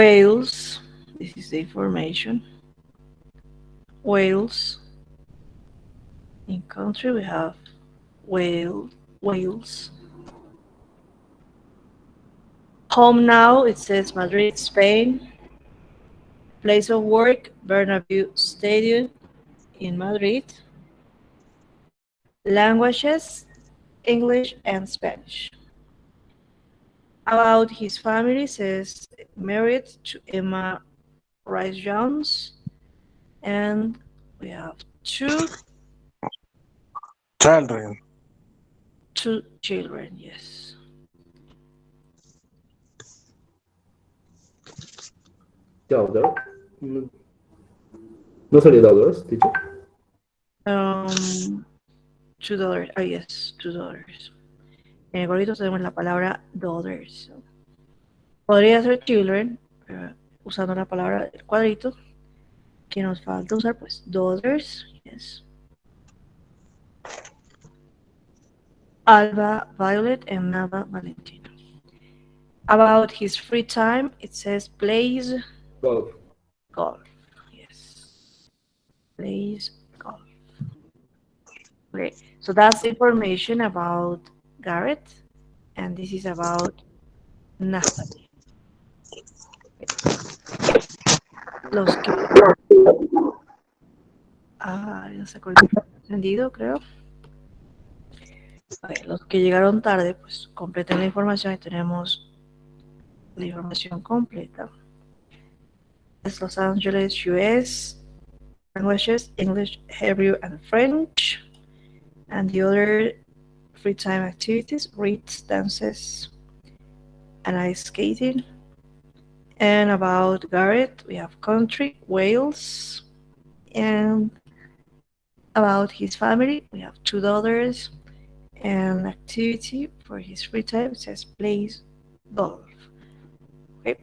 Wales, this is the information. Wales. In country we have Wales. Home now, it says Madrid, Spain. Place of work, Bernabeu Stadium in Madrid. Languages, English and Spanish. About his family, says married to Emma Rice Jones, and we have two Children. children. Yes. Daughter. No, no sería daughters, teacher. $2. Ah, yes, $2. En el cuadrito tenemos la palabra daughters. Podría ser children, usando la palabra del cuadrito. Que nos falta usar, pues, daughters. Yes. Alba, Violet, and Nava, Valentina. About his free time, it says plays Golf. golf. Yes. Plays golf. Okay, so that's the information about Garrett, and this is about Nathalie. Los que... ya sacó el micrófono encendido, creo. Okay, los que llegaron tarde, pues completen la información y tenemos la información completa. Es Los Angeles, US, languages, English, Hebrew, and French. And the other free time activities, reads, dances, and ice skating. And about Garrett, we have country, Wales. And about his family, we have $2. And activity for his free time, it says plays golf. Okay.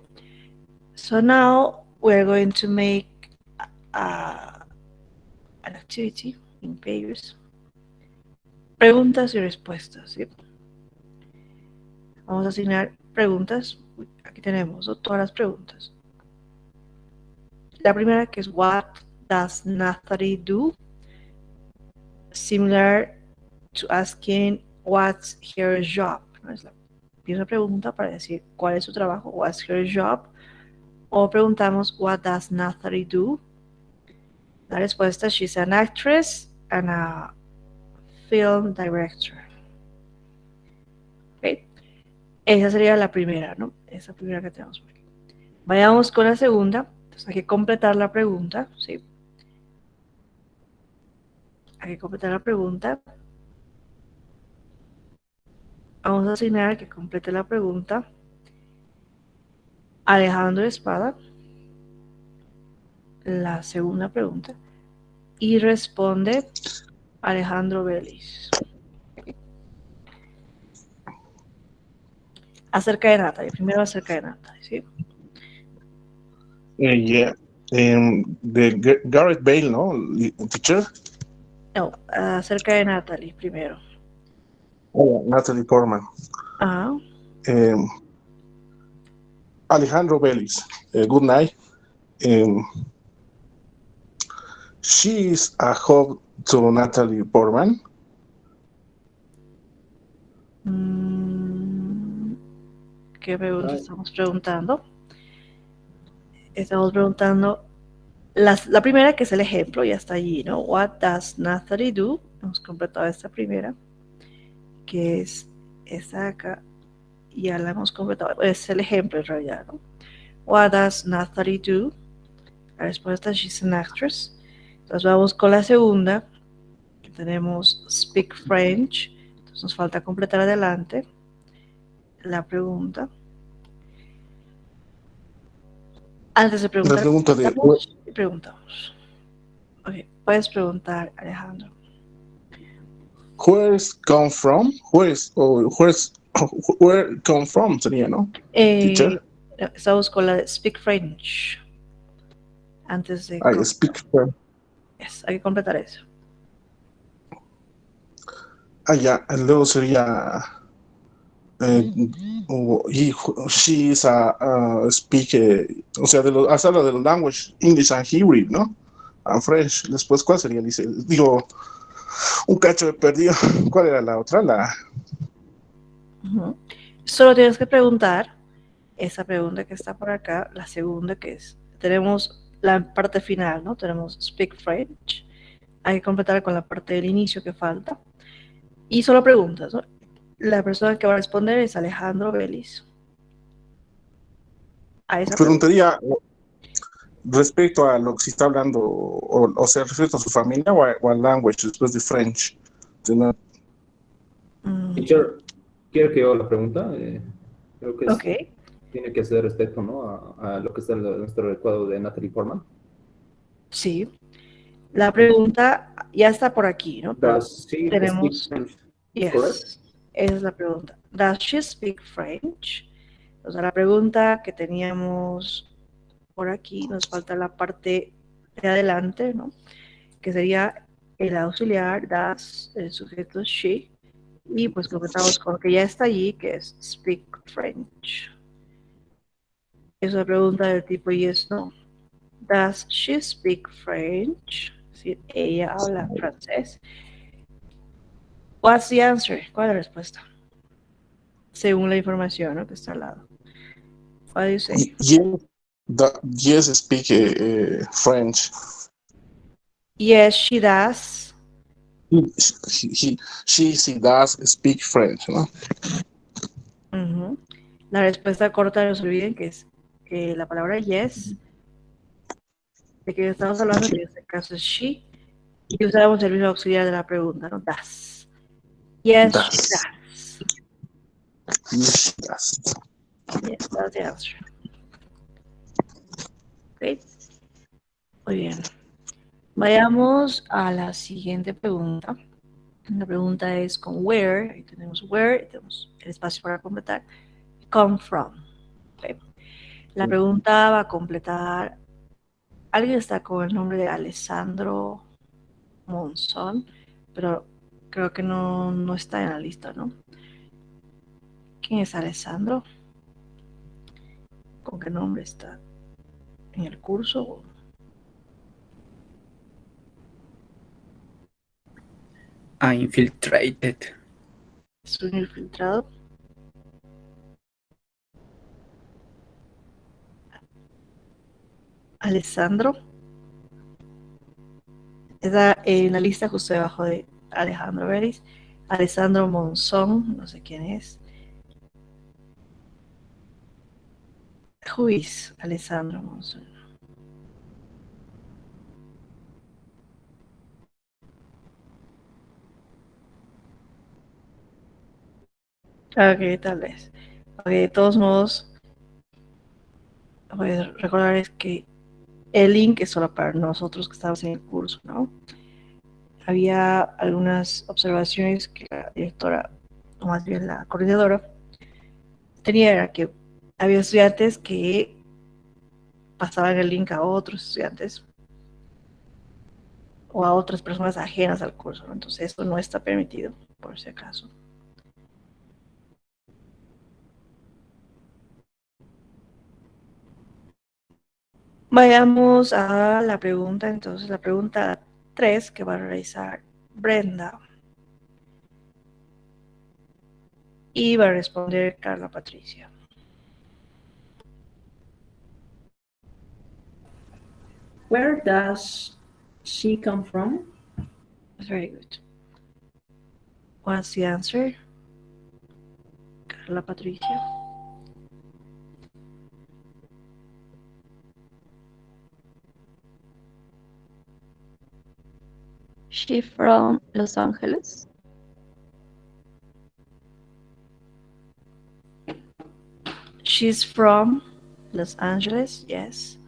So now we're going to make an activity in pairs. Preguntas y respuestas, ¿sí? Vamos a asignar preguntas. Aquí tenemos todas las preguntas. La primera, que es what does Nathalie do? Similar to asking what's her job. Es la primera pregunta para decir cuál es su trabajo, what's her job. O preguntamos what does Nathalie do? La respuesta, she's an actress and a film director. Okay. Esa sería la primera, ¿no? Esa primera que tenemos por aquí. Vayamos con la segunda. Entonces hay que completar la pregunta, ¿sí? Hay que completar la pregunta. Vamos a asignar que complete la pregunta Alejandro Espada. La segunda pregunta. Y responde Alejandro Vélez. Acerca de Natalie. Primero acerca de Natalie, ¿sí? Yeah. De Garrett Bale, ¿no? Teacher. No, acerca de Natalie primero. Natalie Portman. Ah. Alejandro Vélez. Good night. She is a hope to Natalie Portman. ¿Qué pregunta estamos preguntando? Estamos preguntando la primera, que es el ejemplo, ya está allí, ¿no? What does Nathalie do? Hemos completado esta primera, que es esta de acá, ya la hemos completado, es el ejemplo en realidad, ¿no? What does Nathalie do? La respuesta es she's an actress. Entonces vamos con la segunda, que tenemos speak French. Entonces nos falta completar adelante la pregunta. Antes de preguntar, la pregunta de preguntamos. Ok, puedes preguntar, Alejandro. Where's come from? Where come from sería, ¿no? Teacher. Estamos con la de speak French. Antes de... speak French. Yes, hay que completar eso. Ya, luego sería She is a speaker, o sea, habla de los language, English and Hebrew, ¿no? And French. Después, ¿cuál sería? Dice, digo, un cacho de perdido. ¿Cuál era la otra? Solo tienes que preguntar esa pregunta que está por acá, la segunda que es, tenemos la parte final, ¿no? Tenemos speak French, hay que completar con la parte del inicio que falta, y solo preguntas, ¿no? La persona que va a responder es Alejandro Vélez. A esa pregunta. Preguntaría respecto a lo que se está hablando, o sea, respecto a su familia o al language, después de French. Teacher, ¿quiere que yo haga la pregunta? Creo que Ok, tiene que ser respecto, ¿no? A lo que está en nuestro recuadro de Natalie Portman. sí. La pregunta ya está por aquí, ¿no? Pero Does she speak tenemos, French? Correct? yes, esa es la pregunta. Does she speak French? O sea, la pregunta que teníamos por aquí, nos falta la parte de adelante, ¿no? Que sería el auxiliar, das, el sujeto she, y pues completamos con lo que ya está allí, que es speak French. Es una pregunta del tipo yes, no. Does she speak French? Si ella habla francés. What's the answer? ¿Cuál es la respuesta? Según la información, ¿no? Que está al lado. What do you say? Yes, speak French. Yes, she does. She does speak French, ¿no? Uh-huh. La respuesta corta, no se olviden que es la palabra yes, de que estamos hablando, que en este caso es she, y usamos el mismo auxiliar de la pregunta, ¿no? Does. Yes, she does. Yes, she does. Yes, that's the answer. Ok. Muy bien. Vayamos a la siguiente pregunta. La pregunta es con where. Ahí tenemos where, tenemos el espacio para completar. Come from. Okay. La pregunta va a completar. Alguien está con el nombre de Alessandro Monzón, pero creo que no está en la lista, ¿no? ¿Quién es Alessandro? ¿Con qué nombre está en el curso? Infiltrated. ¿Es un infiltrado? Alessandro. Está en la lista justo debajo de Alejandro Vélez. Alessandro Monzón, no sé quién es. Who is Alessandro Monzón? Ok, tal vez. Ok, de todos modos, voy a recordar es que el link es solo para nosotros que estamos en el curso, ¿no? Había algunas observaciones que la directora, o más bien la coordinadora, tenía, era que había estudiantes que pasaban el link a otros estudiantes o a otras personas ajenas al curso, ¿no? Entonces esto no está permitido, por si acaso. Vayamos a la pregunta, entonces la pregunta 3 que va a realizar Brenda. Y va a responder Carla Patricia. Where does she come from? Very good. What's the answer? Carla Patricia. She from Los Angeles. She's from Los Angeles, yes.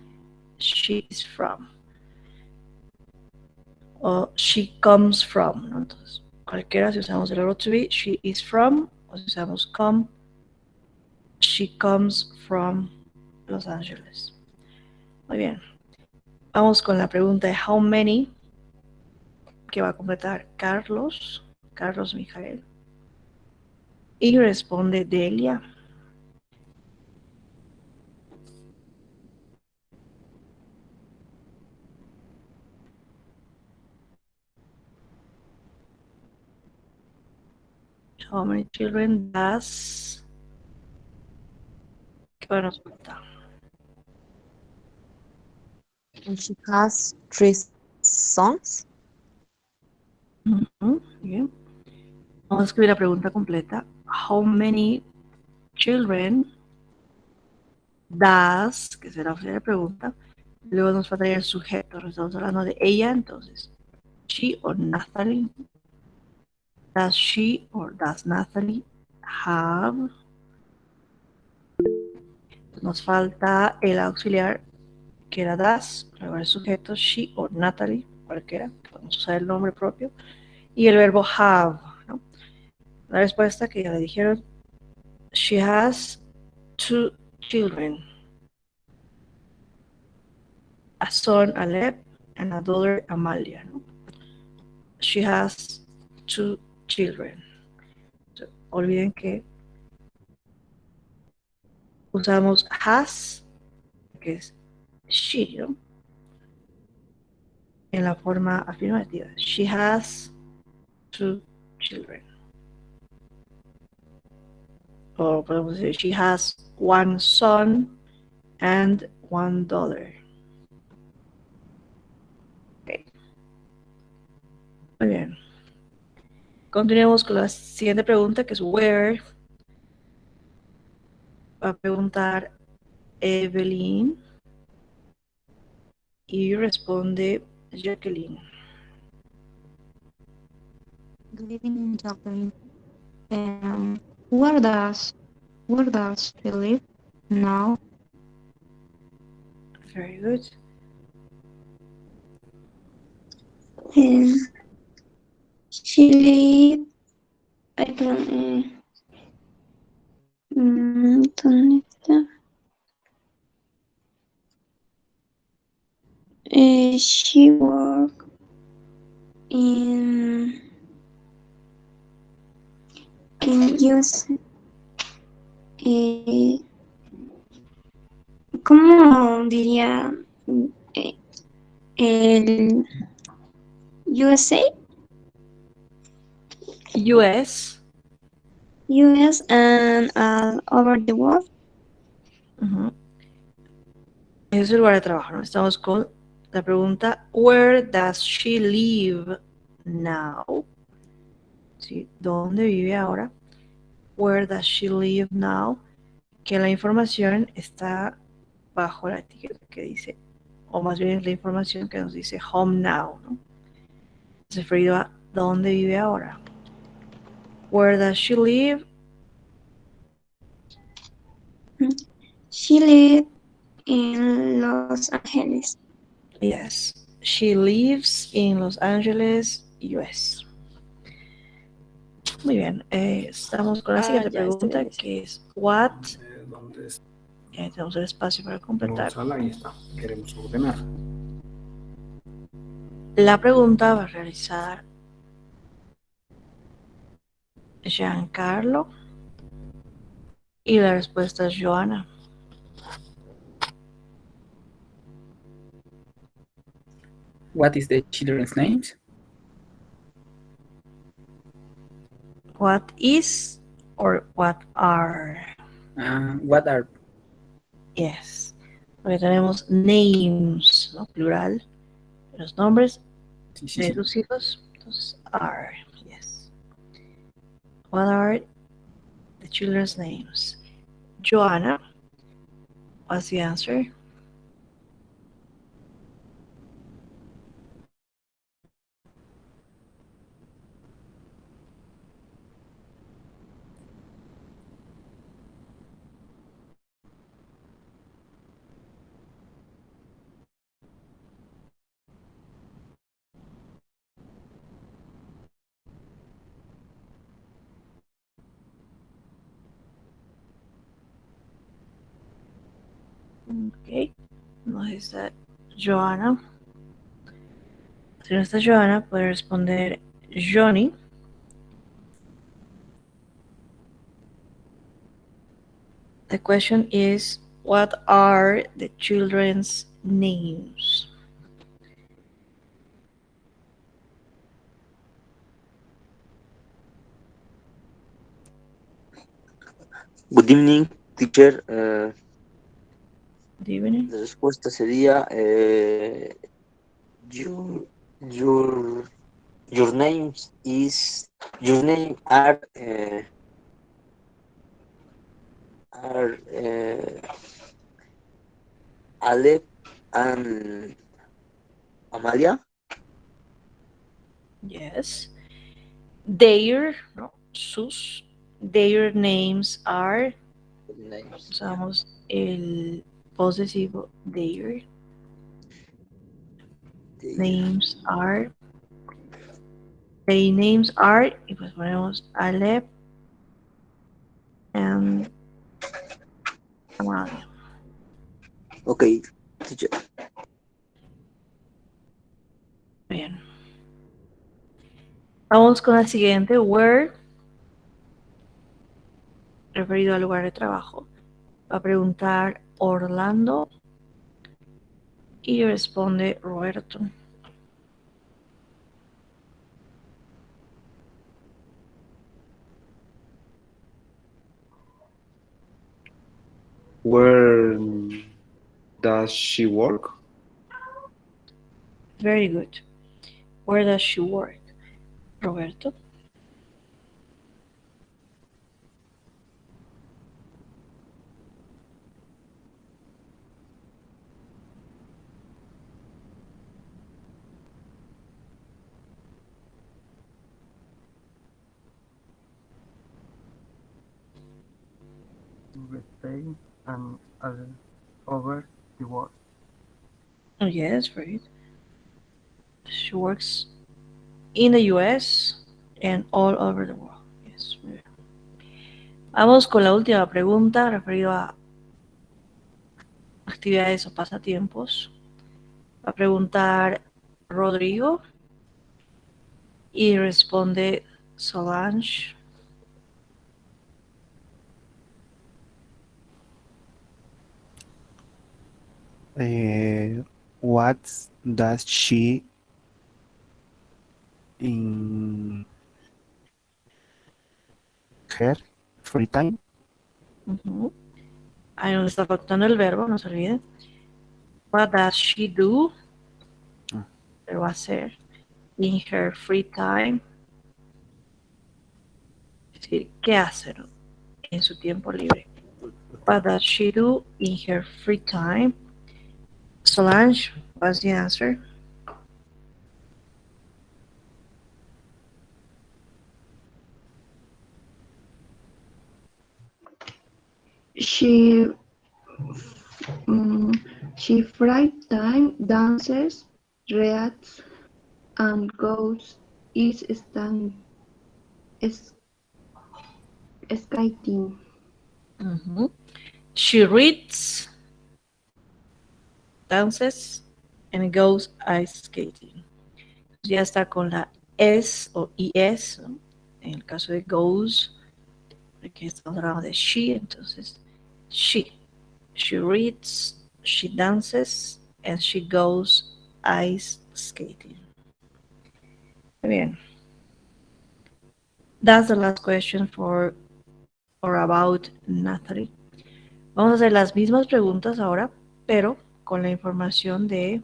She is from. O she comes from, ¿no? Entonces, cualquiera, si usamos el verbo to be, she is from, o si usamos come, she comes from Los Angeles. Muy bien. Vamos con la pregunta de how many, que va a completar Carlos Mijael. Y responde Delia. How many children does... ¿Qué nos falta? And she has three sons. Ujú, bien. Vamos a escribir la pregunta completa. How many children does, que será la pregunta, luego nos faltaría el sujeto, estamos hablando de ella, entonces, she or Natalie, does she or does Natalie have, nos falta el auxiliar, que era does, luego el sujeto, she or Natalie, cualquiera, podemos usar el nombre propio, y el verbo have, ¿no? La respuesta que ya le dijeron, she has 2 children, a son, Alep, and a daughter, Amalia, ¿no? She has 2 children. So, olviden que usamos has, que es she, ¿no? En la forma afirmativa. She has 2 children. O podemos decir, she has 1 son and 1 daughter. Okay. Muy bien. Continuemos con la siguiente pregunta, que es where. Va a preguntar Evelyn y responde Jacqueline. Good evening, Jacqueline. Where does she live now? Very good. She live, I don't, ¿dónde está? She work in US. ¿Cómo diría el USA? US. US and all over the world. Uh-huh. Es el lugar de trabajo, ¿no? Estamos con la pregunta, where does she live now? ¿Sí? ¿Dónde vive ahora? Where does she live now? Que la información está bajo la etiqueta que dice, o más bien es la información que nos dice home now, ¿no? Es referido a dónde vive ahora. Where does she live? She live in Los Angeles. Yes, she lives in Los Angeles, US. Muy bien, estamos con la siguiente ya estoy pregunta, viendo. que es what. ¿Dónde está? Ya tenemos el espacio para completar. Sala, ahí está. Queremos ordenar. La pregunta va a realizar Giancarlo y la respuesta es Joana. What is the children's names? What is or what are? What are? Yes. Porque tenemos names, ¿no? Plural. Los nombres Sí, de sí. sus hijos. Entonces, are. Yes. What are the children's names? Joanna. What's the answer? Ok. No está Joana. Si no está Joana, puede responder Johnny. The question is, what are the children's names? Good evening, teacher. Good evening. La respuesta sería your your your names is your name are Alep and Amalia. Yes. Their, no, sus, their names are, Names. usamos el posesivo their. Names are. Their names are, y pues ponemos Alep and Amalia. Okay, teacher. Bien. Vamos con la siguiente, where, referido al lugar de trabajo. Va a preguntar Orlando y responde Roberto. Where does she work? Very good. Where does she work? Roberto. USA and all over the world. Oh, yes, right. She works in the US and all over the world. Yes, muy bien. Vamos con la última pregunta referido a actividades o pasatiempos. Va a preguntar Rodrigo y responde Solange. What does she in her free time? Ujú. Ahí nos está faltando el verbo, no se olvide. What does she do? Pero va a ser in her free time. Es decir, ¿qué hace en su tiempo libre? What does she do in her free time? Solange, what's the answer? She she free time dances, reads, and goes is skating. Ujú. She reads, dances, and goes ice skating. Ya está con la S o IS, ¿no? En el caso de goes, porque estamos hablando de she, entonces she reads, she dances, and she goes ice skating. Muy bien. That's the last question for or about Natalie. Vamos a hacer las mismas preguntas ahora, pero con la información de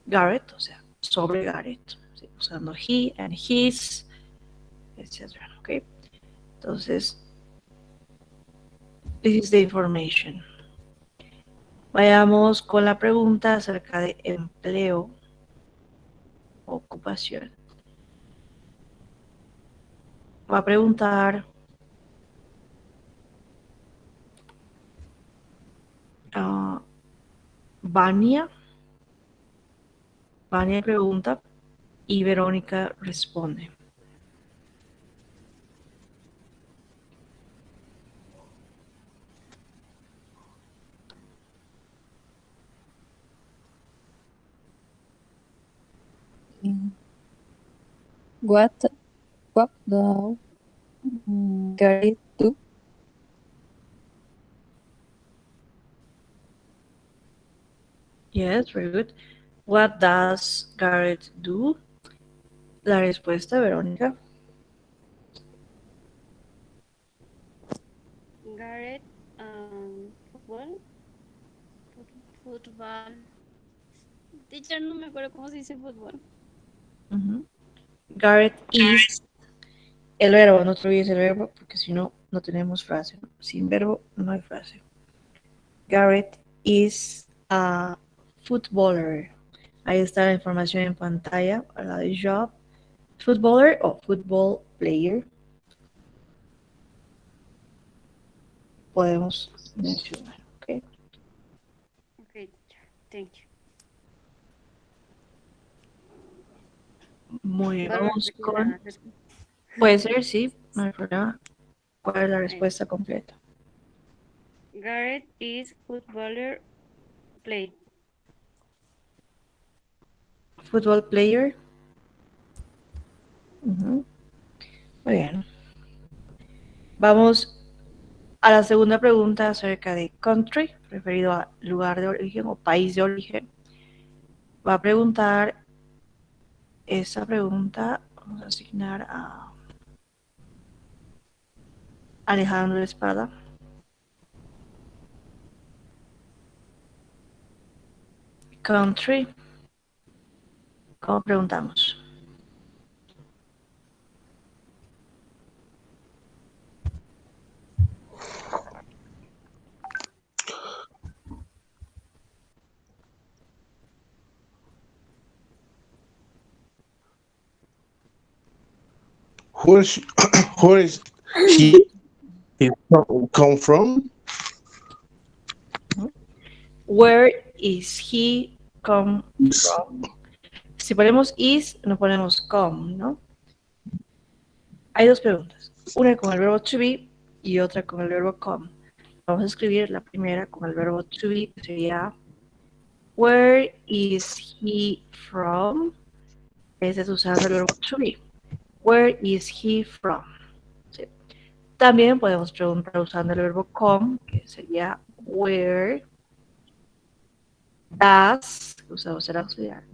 Garrett, o sea, sobre Garrett, ¿sí? Usando he and his, etc. ¿Ok? Entonces, this is the information. Vayamos con la pregunta acerca de empleo, ocupación. Va a preguntar Vania. Vania pregunta y Verónica responde. What do Gary do? Yes, very good. What does Garrett do? La respuesta, Verónica. Garrett, fútbol. Fútbol. Teacher, no me acuerdo cómo se dice fútbol. Garrett is el verbo, no te olvides el verbo, porque si no, no tenemos frase. Sin verbo, no hay frase. Garrett is a footballer. Ahí está la información en pantalla, la de job. Footballer o football player. Podemos mencionar, ¿ok? Ok, teacher. Thank you. Muy bien, ¿Vuelvo a vamos repetir con... la respuesta? Puede ser, sí, no hay problema. ¿Cuál es la respuesta completa? Garrett is footballer play. Football player. Muy bien. Vamos a la segunda pregunta acerca de country, referido a lugar de origen o país de origen. Va a preguntar esa pregunta, vamos a asignar a Alejandro Espada. Country. ¿Cómo preguntamos? Where is, where is he come from? Where is he come from? Si ponemos is, no ponemos come, ¿no? Hay dos preguntas. Una con el verbo to be y otra con el verbo come. Vamos a escribir la primera con el verbo to be, que sería where is he from? Ese es usando el verbo to be. Where is he from? ¿Sí? También podemos preguntar usando el verbo come, que sería where does, usamos el auxiliar.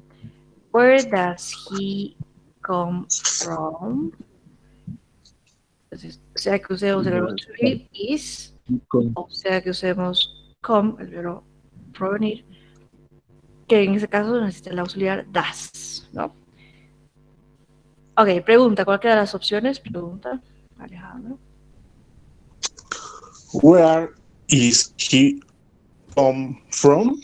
Where does he come from? Entonces, sea que usemos el verbo to be, is, o sea que usemos come, el verbo provenir, que en ese caso necesita el auxiliar does, ¿no? Ok, pregunta, ¿cualquiera de las opciones? Pregunta, Alejandro. Where is he come from?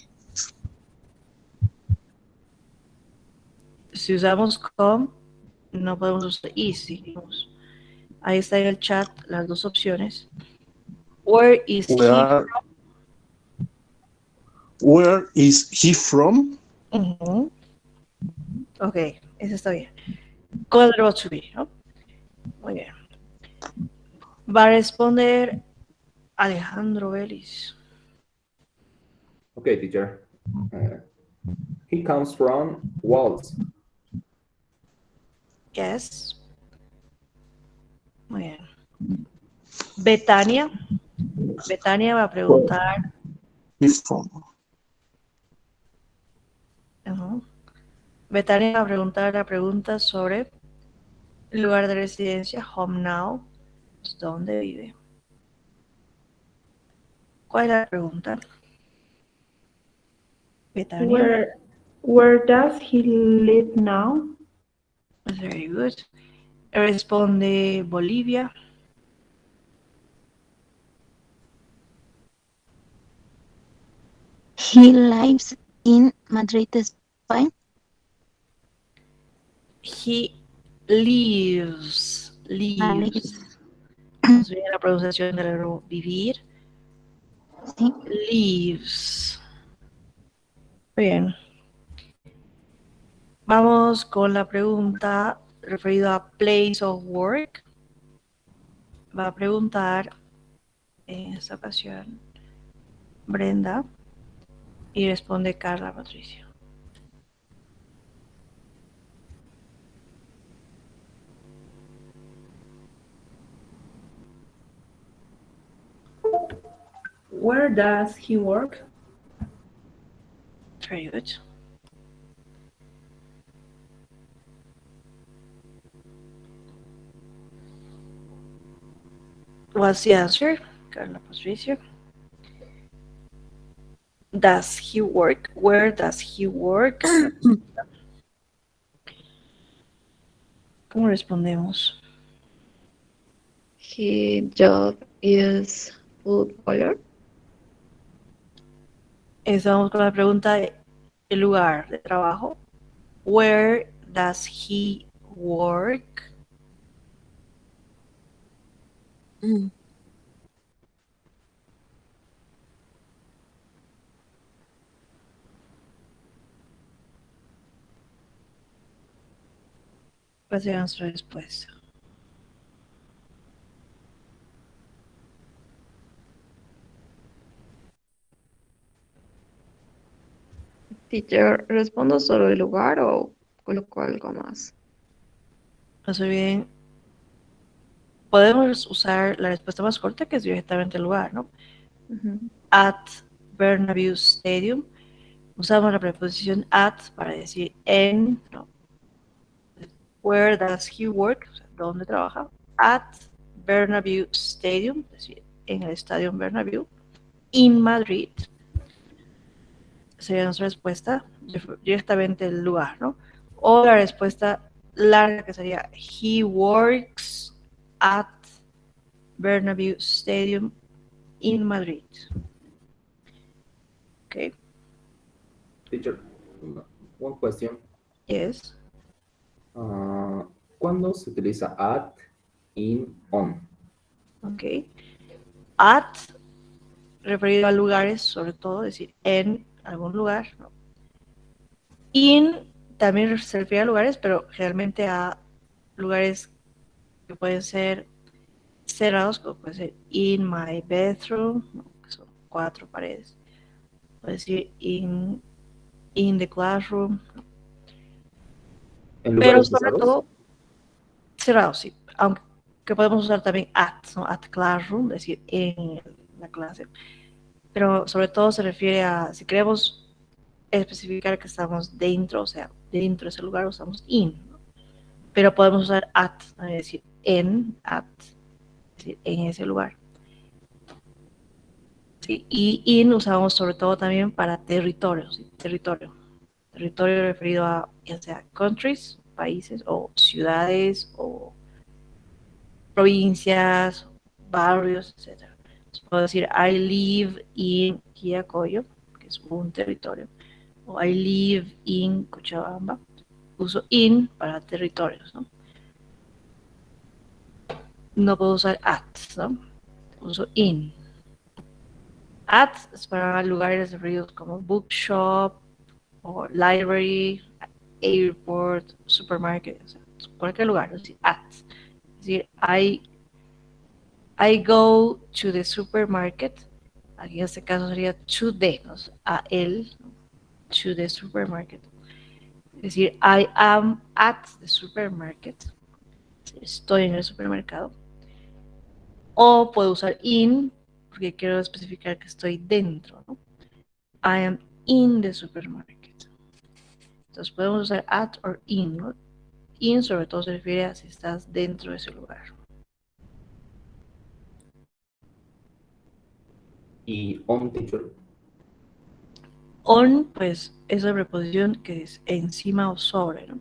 Si usamos come, no podemos usar is, dijimos. Ahí está en el chat las dos opciones. Where is he from? Where is he from? Ok, eso está bien. Con el verbo to be, ¿no? Muy bien. Va a responder Alejandro Vélez. Okay, teacher. He comes from Wales. Yes. Muy bien. Betania. Betania va a preguntar. He's from. Betania va a preguntar la pregunta sobre el lugar de residencia, home now, ¿dónde vive? ¿Cuál es la pregunta? Betania. Where does he live now? Very good. Responde Bolivia. He lives in Madrid, Spain. He lives. Vamos a ver la pronunciación del verbo vivir. Sí. Lives. Muy bien. Vamos con la pregunta referida a place of work. Va a preguntar en esta ocasión Brenda y responde Carla Patricia. Where does he work? Very good. What's the answer, Carla Patricio? Does he work? Where does he work? ¿Cómo respondemos? His job is footballer. Estamos con la pregunta de el lugar de trabajo. Where does he work? ¿Cuál sería nuestra respuesta? Teacher, ¿respondo solo el lugar o coloco algo más? No se olviden, podemos usar la respuesta más corta, que es directamente el lugar, ¿no? At Bernabeu Stadium. Usamos la preposición at para decir en, ¿no? Where does he work? O sea, ¿dónde trabaja? At Bernabeu Stadium, es decir, en el estadio Bernabéu, in Madrid. Sería nuestra respuesta, directamente el lugar, ¿no? O la respuesta larga, que sería he works at Bernabeu Stadium in Madrid. Okay. Teacher, one question. Yes. ¿Cuándo se utiliza at, in, on? Ok. At, referido a lugares, sobre todo, es decir, en algún lugar, ¿no? In también se refiere a lugares, pero generalmente a lugares que pueden ser cerrados, como puede ser in my bedroom, ¿no? Que son 4 paredes. Puede decir in the classroom, ¿no? Pero sobre cerrados? todo cerrados, sí. Aunque podemos usar también at, ¿no? At classroom, es decir, en la clase. Pero sobre todo se refiere a, si queremos especificar que estamos dentro, o sea, dentro de ese lugar usamos in, ¿no? Pero podemos usar at, ¿no? Es decir, at, es decir, en ese lugar. Sí, y in usamos sobre todo también para territorio, ¿sí? Territorio referido a ya sea countries, países, o ciudades, o provincias, barrios, etc. Entonces, puedo decir I live in Quillacollo, que es un territorio, o I live in Cochabamba. Uso in para territorios, ¿no? No puedo usar at, ¿no? Uso in. At es para lugares referidos como bookshop, o library, airport, supermarket, o sea, cualquier lugar, es decir, at. Es decir, I go to the supermarket. Aquí en este caso sería to the, ¿no? A él, to the supermarket. Es decir, I am at the supermarket. Estoy en el supermercado. O puedo usar in, porque quiero especificar que estoy dentro, ¿no? I am in the supermarket. Entonces podemos usar at or in, ¿no? In sobre todo se refiere a si estás dentro de ese lugar. ¿Y on, teacher? On, pues, es la preposición que es encima o sobre, ¿no?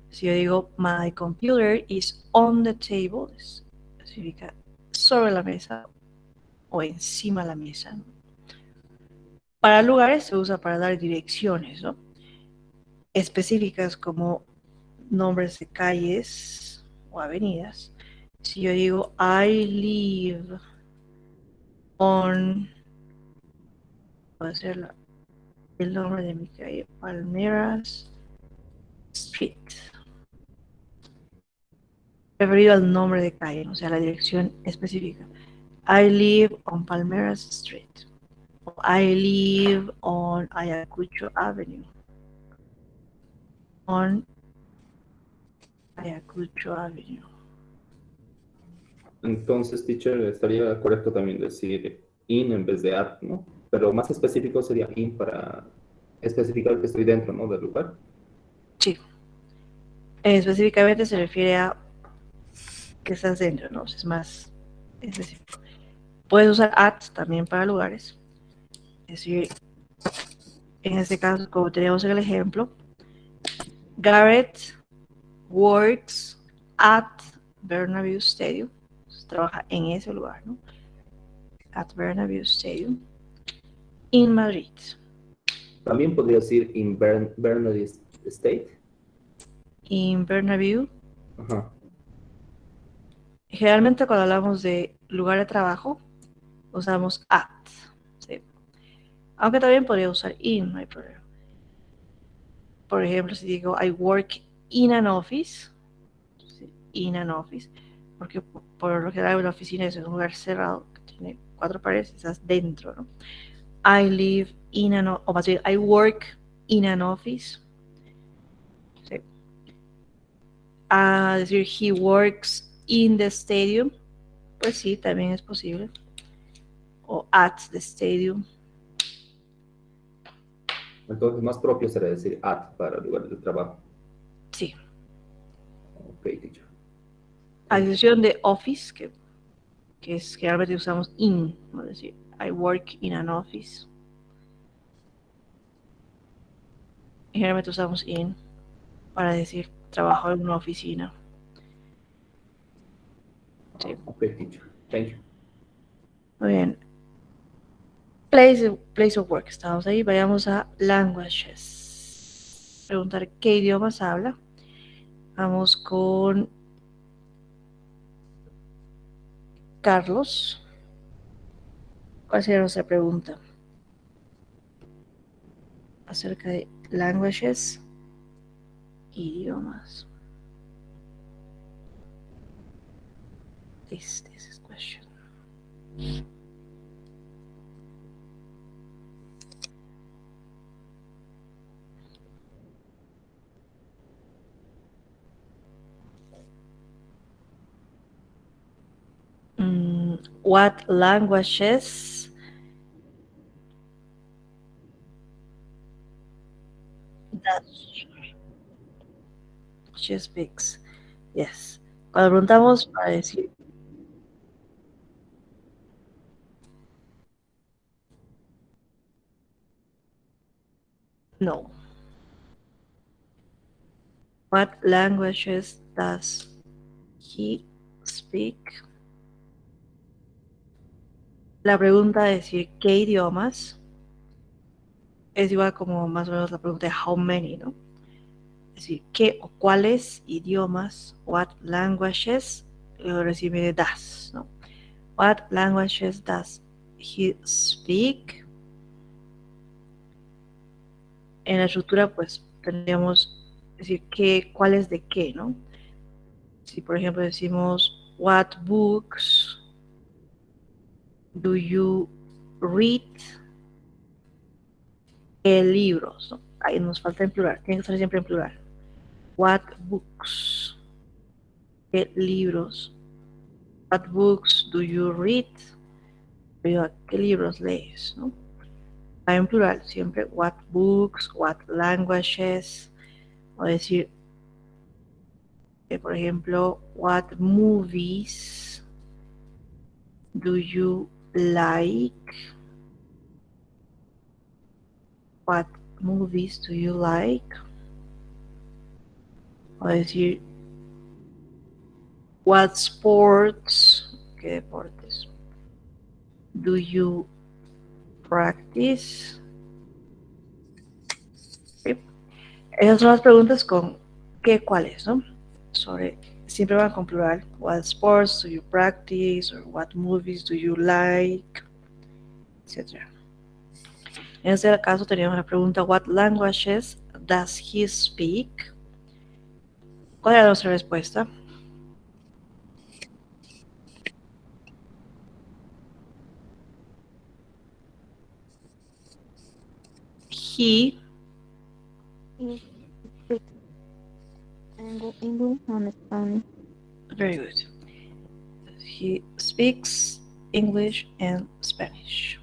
Si yo digo, my computer is on the table, significa sobre la mesa o encima de la mesa, ¿no? Para lugares se usa para dar direcciones, ¿no? Específicas como nombres de calles o avenidas. Si yo digo, I live on, puede ser el nombre de mi calle, Palmeras Street. Referido al nombre de calle, o sea, la dirección específica. I live on Palmeras Street. O I live on Ayacucho Avenue. On Ayacucho Avenue. Entonces, teacher, estaría correcto también decir in en vez de at, ¿no? Pero más específico sería in para especificar que estoy dentro, ¿no? Del lugar. Sí. Específicamente se refiere a que estás dentro, ¿no? Es más específico. Puedes usar at también para lugares. Es decir, en este caso, como tenemos en el ejemplo, Garrett works at Bernabeu Stadium. Entonces, trabaja en ese lugar, ¿no? At Bernabeu Stadium in Madrid. También podría decir in Bernabeu State. In Bernabeu. Ajá. Generalmente cuando hablamos de lugar de trabajo, usamos at. ¿Sí? Aunque también podría usar in, no hay problema. Por ejemplo, si digo I work in an office, ¿sí? In an office, porque por lo general una oficina es un lugar cerrado que tiene 4 paredes, estás dentro, ¿no? I live in an office, o más bien I work in an office. ¿Sí? A decir he works in the stadium, pues sí, también es posible. O at the stadium. Entonces, más propio será decir at para lugares de trabajo. Sí. Ok, teacher. A excepción de office, que es generalmente usamos in, es decir, I work in an office. Generalmente usamos in para decir trabajo en una oficina. Sí. Ok, teacher. Thank you. Muy bien. Place of work. Estamos ahí. Vayamos a languages. Preguntar qué idiomas habla. Vamos con Carlos. ¿Cuál sería nuestra pregunta? Acerca de languages, idiomas. This is question. What languages does she speaks? Yes. Cuando preguntamos para decir no. What languages does he speak? La pregunta de decir qué idiomas es igual como más o menos la pregunta de how many, ¿no? Es decir, qué o cuáles idiomas, what languages, lo recibe de does, ¿no? What languages does he speak? En la estructura, pues, tendríamos decir cuáles de qué, ¿no? Si, por ejemplo, decimos, what books do you read? ¿Qué libros? ¿No? Ahí nos falta en plural, tiene que estar siempre en plural. What books? ¿Qué libros? What books do you read? ¿Qué libros lees? ¿No? Ahí en plural, siempre what books, what languages, o decir, por ejemplo, what movies do you like? What movies do you like? O decir, what sports, ¿qué deportes? Do you practice? ¿Sí? Esas son las preguntas con qué, cuáles, ¿no? Siempre van con plural. What sports do you practice? Or what movies do you like? Etcétera. En este caso teníamos la pregunta what languages does he speak? ¿Cuál era nuestra respuesta? He English and Spanish. Very good. He speaks English and Spanish.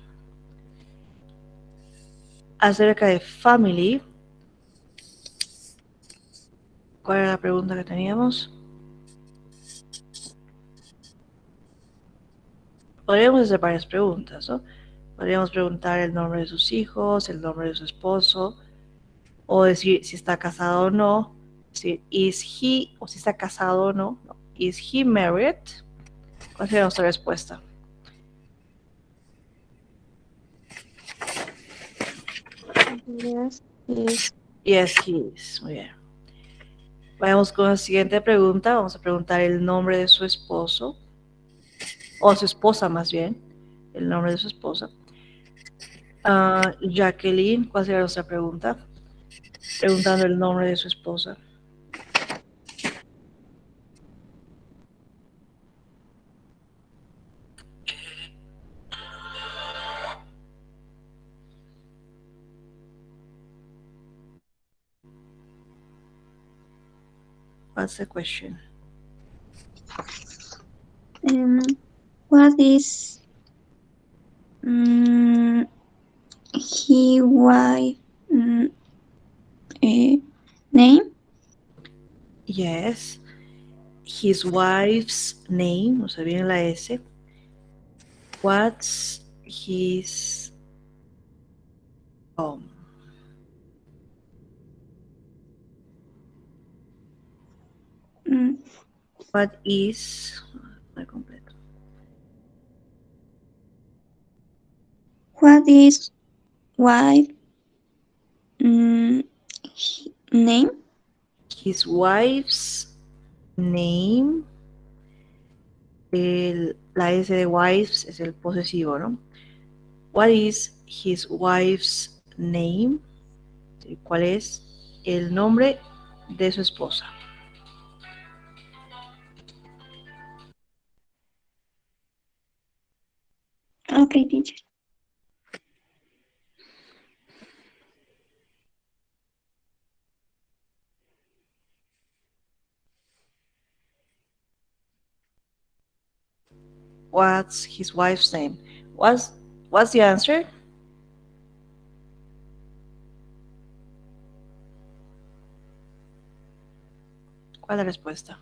acerca de family. ¿Cuál era la pregunta que teníamos? Podríamos hacer varias preguntas, ¿no? Podríamos preguntar el nombre de sus hijos, el nombre de su esposo, o decir si está casado o no, si is he, o si está casado o no. No. Is he married? ¿Cuál sería nuestra respuesta? Yes, is. Yes, he is. Muy bien. Vayamos con la siguiente pregunta. Vamos a preguntar el nombre de su esposo, o su esposa más bien, el nombre de su esposa. Jacqueline, ¿cuál sería nuestra pregunta? Preguntando el nombre de su esposa. What's the question? What is he wife name? Yes. His wife's name, no se viene la S. What's his what is completo. What is wife name? His wife's name. La S de wives es el posesivo, ¿no? What is his wife's name? ¿Cuál es el nombre de su esposa? Okay, teacher. What's his wife's name? What's the answer? ¿Cuál es la respuesta?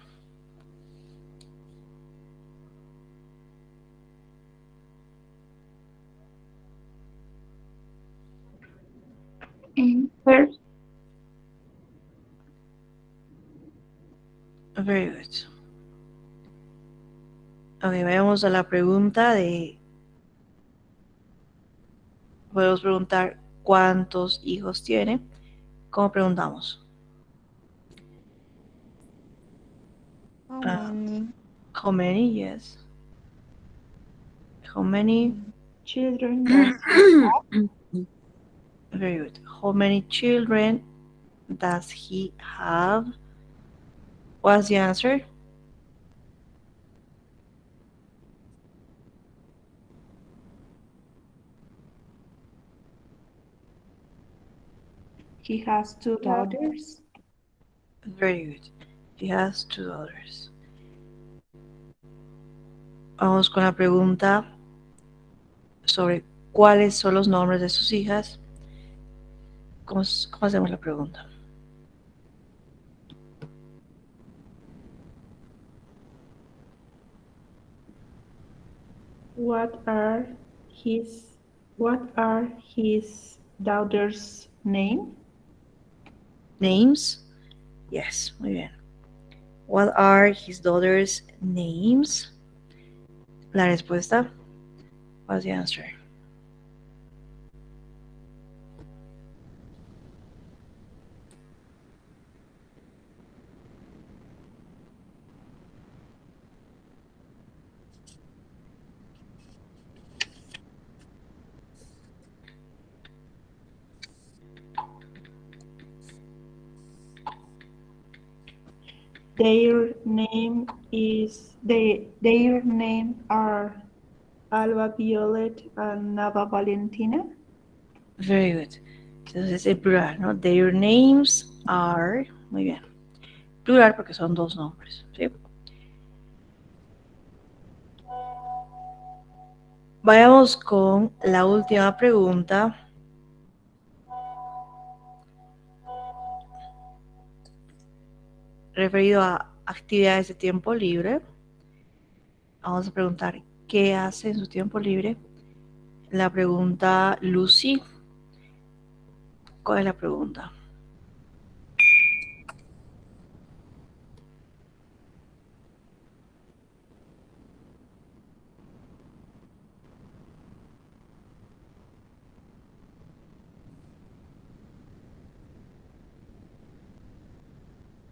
Her. Very good. Ok, vayamos a la pregunta de... Podemos preguntar cuántos hijos tiene. ¿Cómo preguntamos? How many? How many? Yes. How many Children does he have? Very good. How many children does he have? What's the answer? He has two daughters. Very good. He has two daughters. Vamos con la pregunta sobre cuáles son los nombres de sus hijas. ¿Cómo hacemos la pregunta? What are his daughters' name? Names? Yes, muy bien. What are his daughters' names? La respuesta. What's the answer? Their name are Alba Violet and Nava Valentina. Very good. Entonces en plural, ¿no? Their names are... Muy bien. Plural porque son dos nombres, ¿sí? Vayamos con la última pregunta. referido a actividades de tiempo libre. Vamos a preguntar, ¿qué hace en su tiempo libre? La pregunta Lucy. ¿Cuál es la pregunta?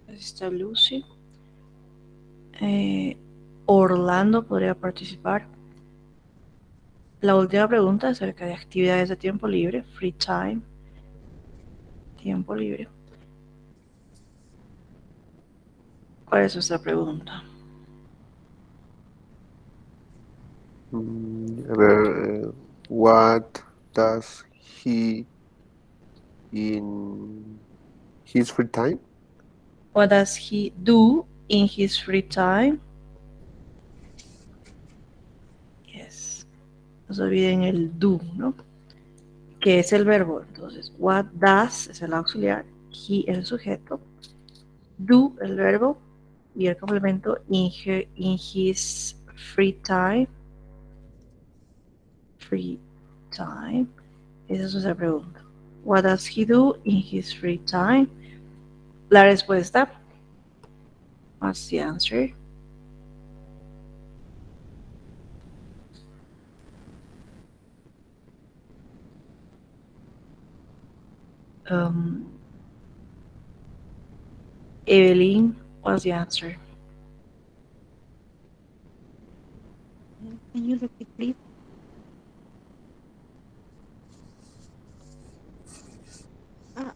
Está Lucy. Orlando podría participar. La última pregunta acerca de actividades de tiempo libre, free time, tiempo libre. ¿Cuál es nuestra pregunta? A ver, what does he in his free time? What does he do in his free time? Yes. No se olviden el do, ¿no? Que es el verbo. Entonces, what does es el auxiliar, he es el sujeto, do el verbo y el complemento in his free time. Free time. Esa es nuestra pregunta. What does he do in his free time? La respuesta. What's the answer? Evelyn, what's the answer? Can you repeat, please?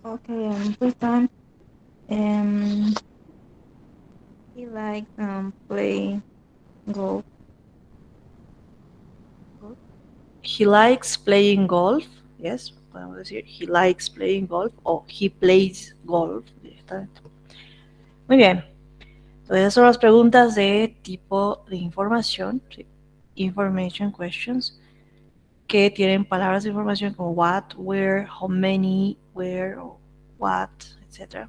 Okay. Free time. He likes play golf. He likes playing golf. Yes, podemos decir he likes playing golf o he plays golf directamente. Muy bien. Entonces, esas son las preguntas de tipo de información, ¿sí? Information questions, que tienen palabras de información como what, where, how many, where, o what, etc.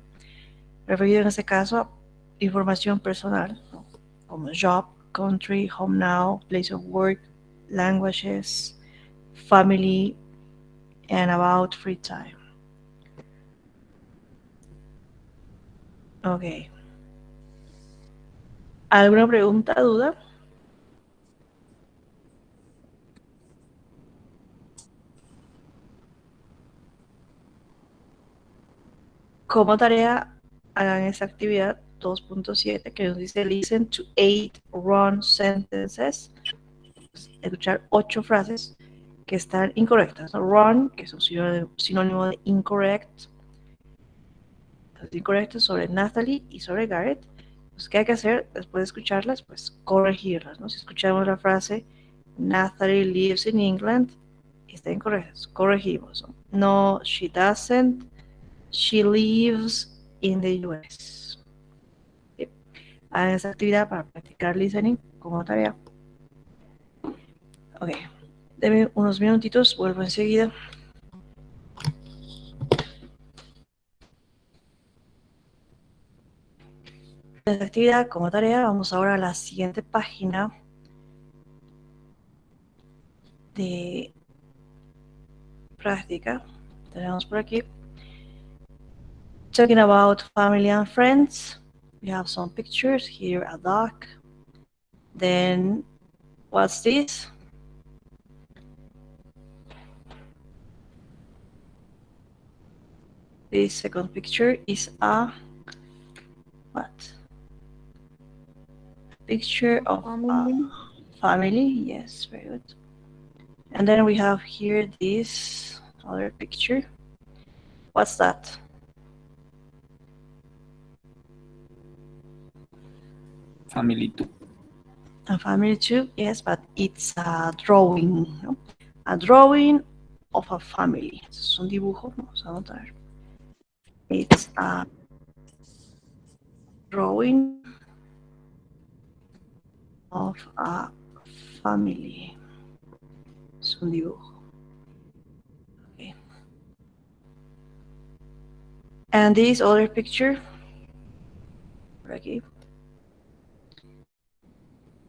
Referido en este caso a información personal, ¿no? Como job, country, home now, place of work, languages, family, and about free time. Ok. ¿Alguna pregunta, duda? Como tarea, hagan esa actividad 2.7 que nos dice listen to 8 wrong sentences. Escuchar 8 frases que están incorrectas, ¿no? Wrong, que es un sinónimo de incorrect. Las incorrectas sobre Natalie y sobre Garrett. Pues, ¿qué hay que hacer después de escucharlas? Pues corregirlas, ¿no? Si escuchamos la frase Natalie lives in England, está incorrecta, corregimos, ¿no? No, she doesn't. She lives in the US. ¿Sí? Hagan esa actividad para practicar listening como tarea. Ok, denme unos minutitos, vuelvo enseguida. Esta actividad como tarea, vamos ahora a la siguiente página de práctica. Tenemos por aquí. Talking about family and friends. We have some pictures here, a dog. Then, what's this? This second picture is a what? Picture of a family. Yes, very good. And then we have here this other picture. What's that? Family too. A family too, yes, but it's a drawing, ¿no? A drawing of a family. Es un dibujo, vamos a anotar. It's a drawing of a family. Es un dibujo. Okay. And this other picture, por aquí.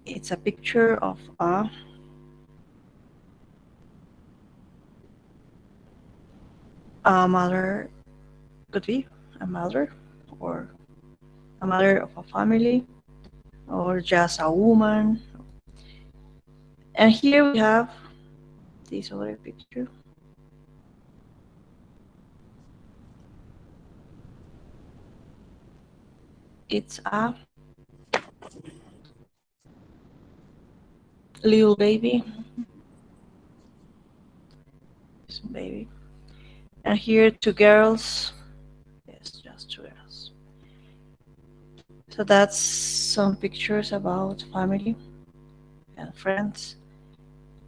It's a picture of a mother, could be a mother, or a mother of a family, or just a woman. And here we have this other picture. It's a little baby. It's a baby. And here two girls. Yes, just two girls. So that's some pictures about family and friends.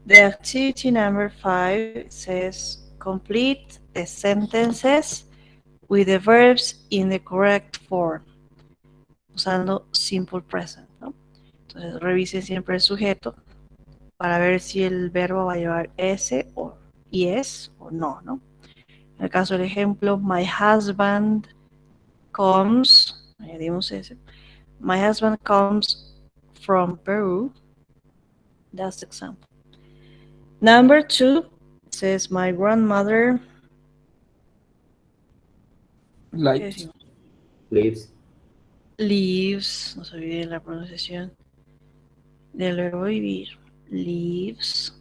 The activity number 5 says complete the sentences with the verbs in the correct form, usando simple present, ¿no? Entonces revise siempre el sujeto para ver si el verbo va a llevar S o yes o no, ¿no? En el caso del ejemplo, my husband comes, añadimos ese, my husband comes from Peru. That's the example. Number 2 says my grandmother Lives. Lives, no se olviden la pronunciación del verbo vivir. Lives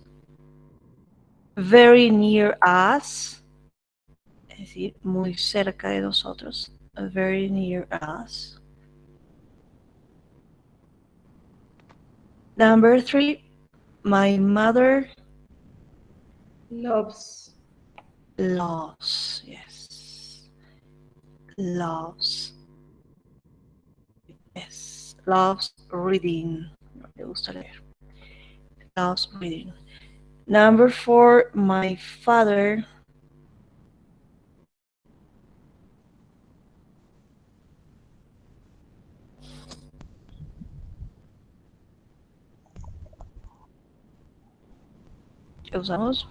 very near us, es decir, muy cerca de nosotros. Very near us. Number 3, my mother Loves. Loves, yes. Loves. Yes. Loves reading. Le gusta leer. Loves reading. Number 4, my father ¿qué usamos?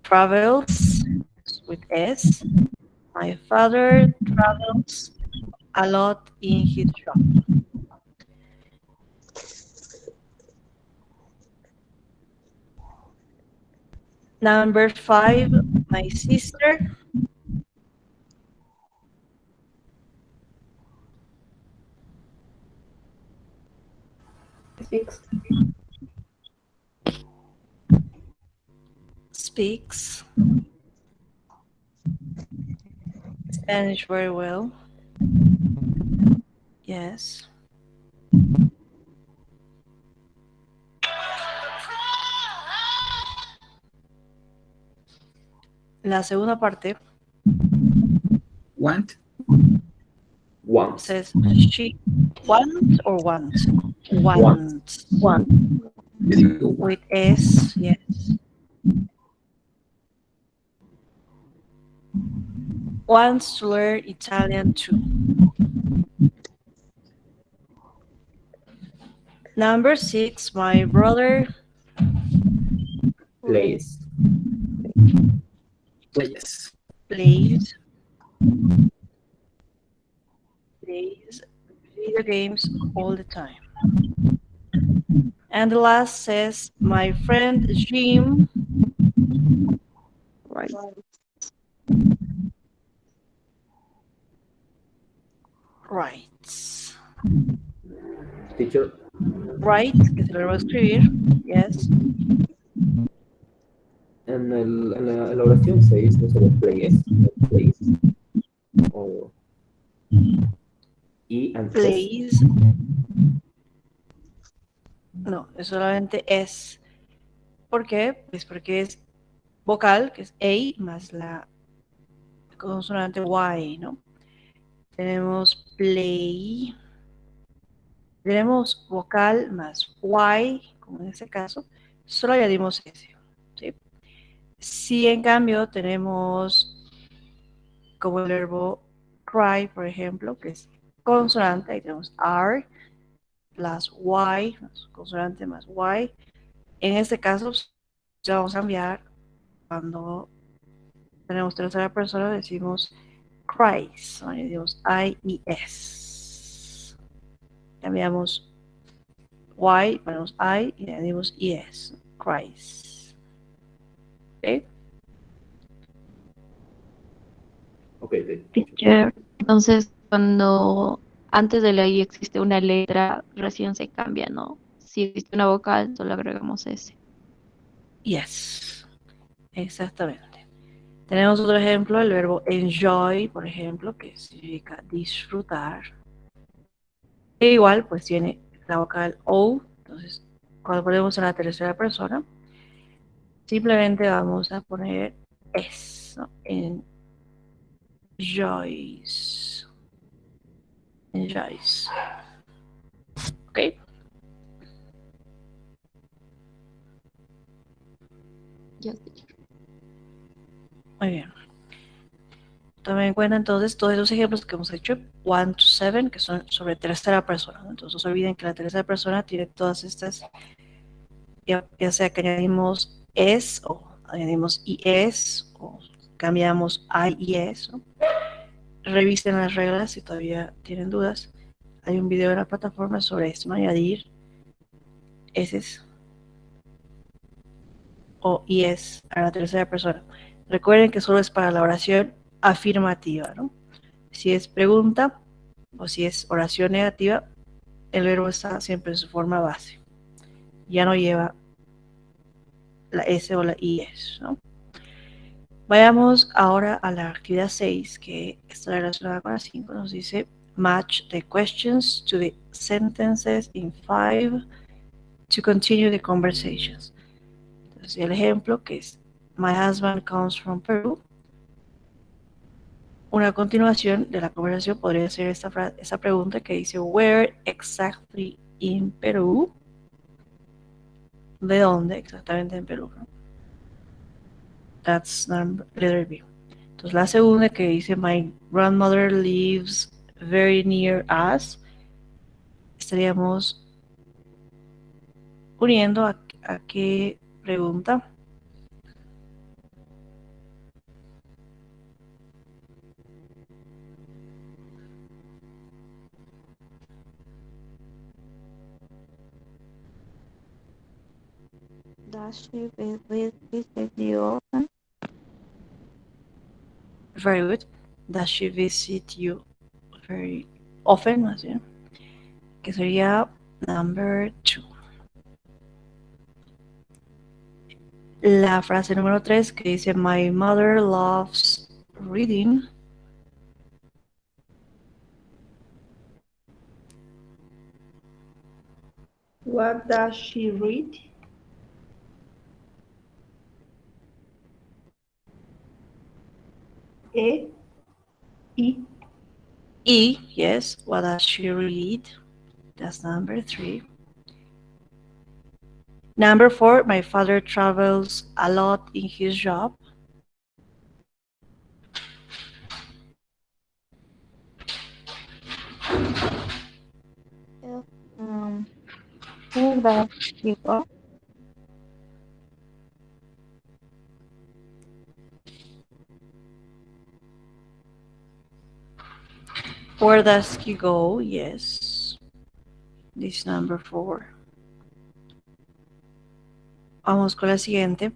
Travels with S. My father travels a lot in his shop. Number 5, my sister speaks Spanish very well. Yes. La segunda parte Want. says she wants or wants? Wants. With S, yes. Wants to learn Italian too. Number 6, my brother Plays. Players. plays video games all the time. And the last says, my friend Jim writes. Teacher. Write, que se lo voy a escribir, yes. En la oración se dice sobre plays. O y and Plays. No, es solamente es. ¿Por qué? Pues porque es vocal, que es A, más la consonante Y, ¿no? Tenemos play. Tenemos vocal más Y, como en este caso, solo añadimos S, ¿sí? Si en cambio tenemos como el verbo cry, por ejemplo, que es consonante, ahí tenemos R plus Y, consonante más Y. En este caso, ya vamos a enviar cuando tenemos tercera persona, decimos cries, ¿no? Añadimos I-E-S. Cambiamos Y, ponemos I y añadimos ES, cries. ¿Ok? Ok, Teacher, entonces cuando antes de la I existe una letra, recién se cambia, ¿no? Si existe una vocal, solo agregamos S. Yes, exactamente. Tenemos otro ejemplo, el verbo enjoy, por ejemplo, que significa disfrutar. E igual, pues tiene la vocal O. Entonces, cuando ponemos en la tercera persona, simplemente vamos a poner S, ¿no? Enjoys. Enjoys. ¿Ok? Yes, teacher. Muy bien. Tomen en cuenta entonces todos esos ejemplos que hemos hecho, 1 to 7, que son sobre tercera persona, ¿no? Entonces no se olviden que la tercera persona tiene todas estas, ya sea que añadimos es o añadimos es o cambiamos I y es, ¿no? Revisen las reglas si todavía tienen dudas. Hay un video en la plataforma sobre esto, ¿no? Añadir eses o es a la tercera persona. Recuerden que solo es para la oración afirmativa, ¿no? Si es pregunta o si es oración negativa, el verbo está siempre en su forma base. Ya no lleva la S o la IS, ¿no? Vayamos ahora a la actividad 6, que está relacionada con la 5. Nos dice, match the questions to the sentences in 5 to continue the conversations. Entonces, el ejemplo que es, my husband comes from Peru. Una continuación de la conversación podría ser esta pregunta que dice, where exactly in Peru? ¿De dónde exactamente en Perú? ¿No? That's letter B. Entonces la segunda que dice, my grandmother lives very near us, estaríamos uniendo a qué pregunta. Does she visit you often? Very good. Does she visit you very often? Más bien. Que sería number 2. La frase número 3 que dice, my mother loves reading. What does she read? E. I. E, yes. What does she read? That's number 3. Number 4, my father travels a lot in his job. Where does she go? Where does he go? Yes. This number 4. Vamos con la siguiente.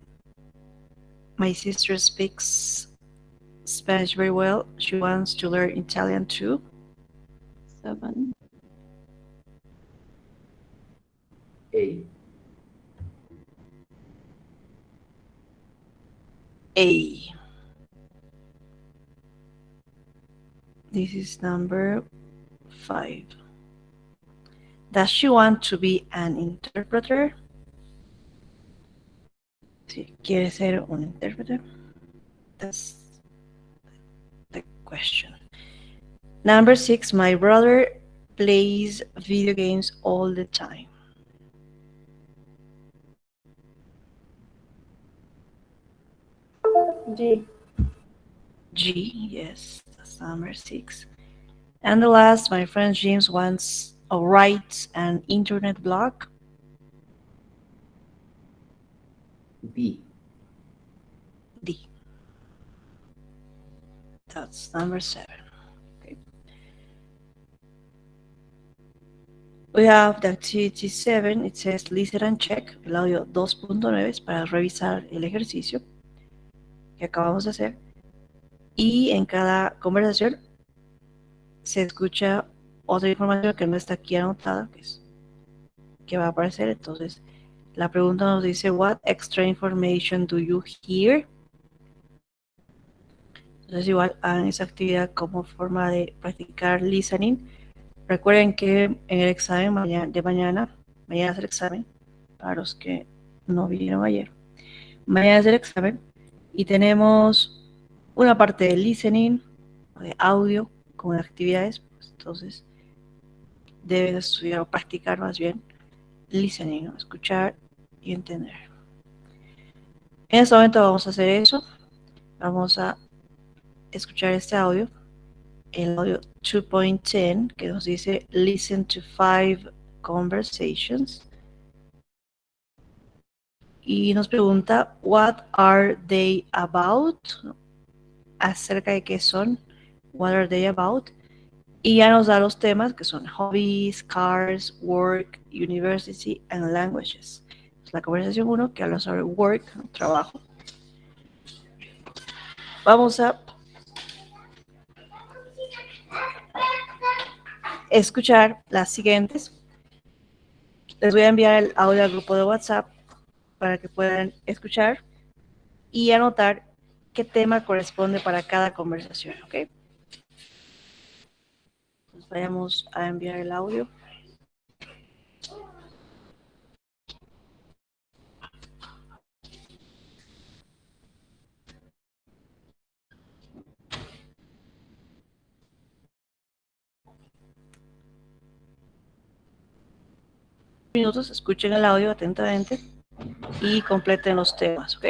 My sister speaks Spanish very well. She wants to learn Italian too. 7. A. A. This is number 5. Does she want to be an interpreter? Si quiere ser un intérprete. That's the question. Number 6, my brother plays video games all the time. G. G, yes, that's number 6. And the last, my friend James writes an internet blog. B. D. That's number 7. Okay. We have the activity 7. It says listen and check. El audio 2.9 es para revisar el ejercicio que acabamos de hacer. Y en cada conversación se escucha otra información que no está aquí anotada, que va a aparecer. Entonces, la pregunta nos dice, what extra information do you hear? Entonces, igual hagan esa actividad como forma de practicar listening. Recuerden que en el examen mañana es el examen, para los que no vinieron ayer. Mañana es el examen y tenemos una parte de listening, de audio, con actividades. Pues, entonces, deben estudiar o practicar más bien listening, ¿no? Escuchar y entender. En este momento vamos a hacer eso. Vamos a escuchar este audio, el audio 2.10, que nos dice listen to 5 conversations. Y nos pregunta, what are they about? Acerca de qué son, what are they about? Y ya nos da los temas que son hobbies, cars, work, university, and languages. Es la conversación 1 que habla sobre work, trabajo. Vamos a escuchar las siguientes. Les voy a enviar el audio al grupo de WhatsApp para que puedan escuchar y anotar qué tema corresponde para cada conversación, ¿ok? Entonces vayamos a enviar el audio. Minutos, escuchen el audio atentamente y completen los temas, ¿ok?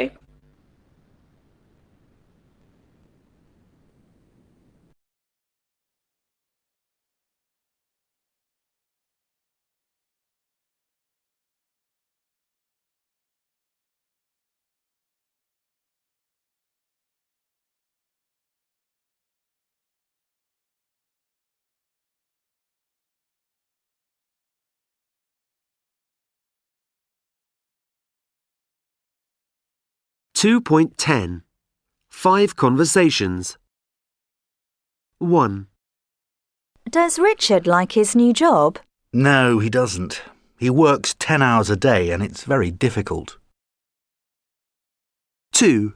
Two point 10. 5 conversations. 1. Does Richard like his new job? No, he doesn't. He works 10 hours a day and it's very difficult. 2.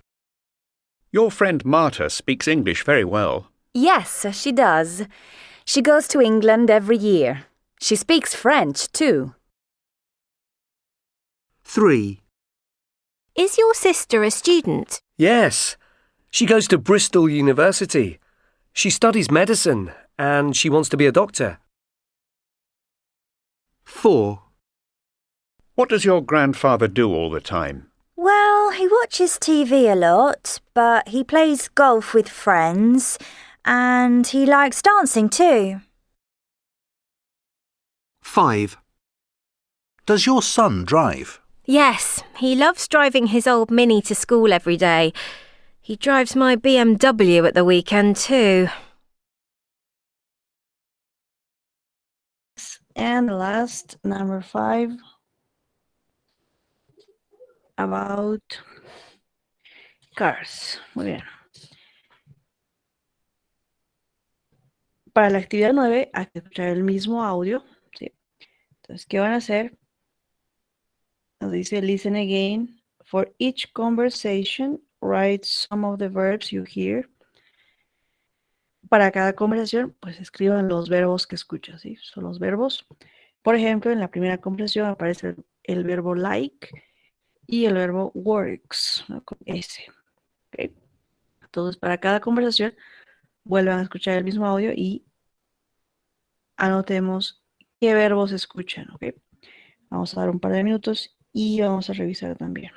Your friend Marta speaks English very well. Yes, she does. She goes to England every year. She speaks French too. 3. Is your sister a student? Yes. She goes to Bristol University. She studies medicine and she wants to be a doctor. 4. What does your grandfather do all the time? Well, he watches TV a lot, but he plays golf with friends and he likes dancing too. 5. Does your son drive? Yes, he loves driving his old Mini to school every day. He drives my BMW at the weekend too. And the last, number 5, about cars. Muy bien. Para la actividad 9 hay que escuchar el mismo audio, ¿sí? Entonces, ¿qué van a hacer? Nos dice listen again. For each conversation, write some of the verbs you hear. Para cada conversación, pues escriban los verbos que escuchan, ¿sí? Son los verbos. Por ejemplo, en la primera conversación aparece el verbo like y el verbo works, ¿no? Con S. ¿Okay? Entonces, para cada conversación, vuelvan a escuchar el mismo audio y anotemos qué verbos escuchan, ¿ok? Vamos a dar un par de minutos y vamos a revisar también.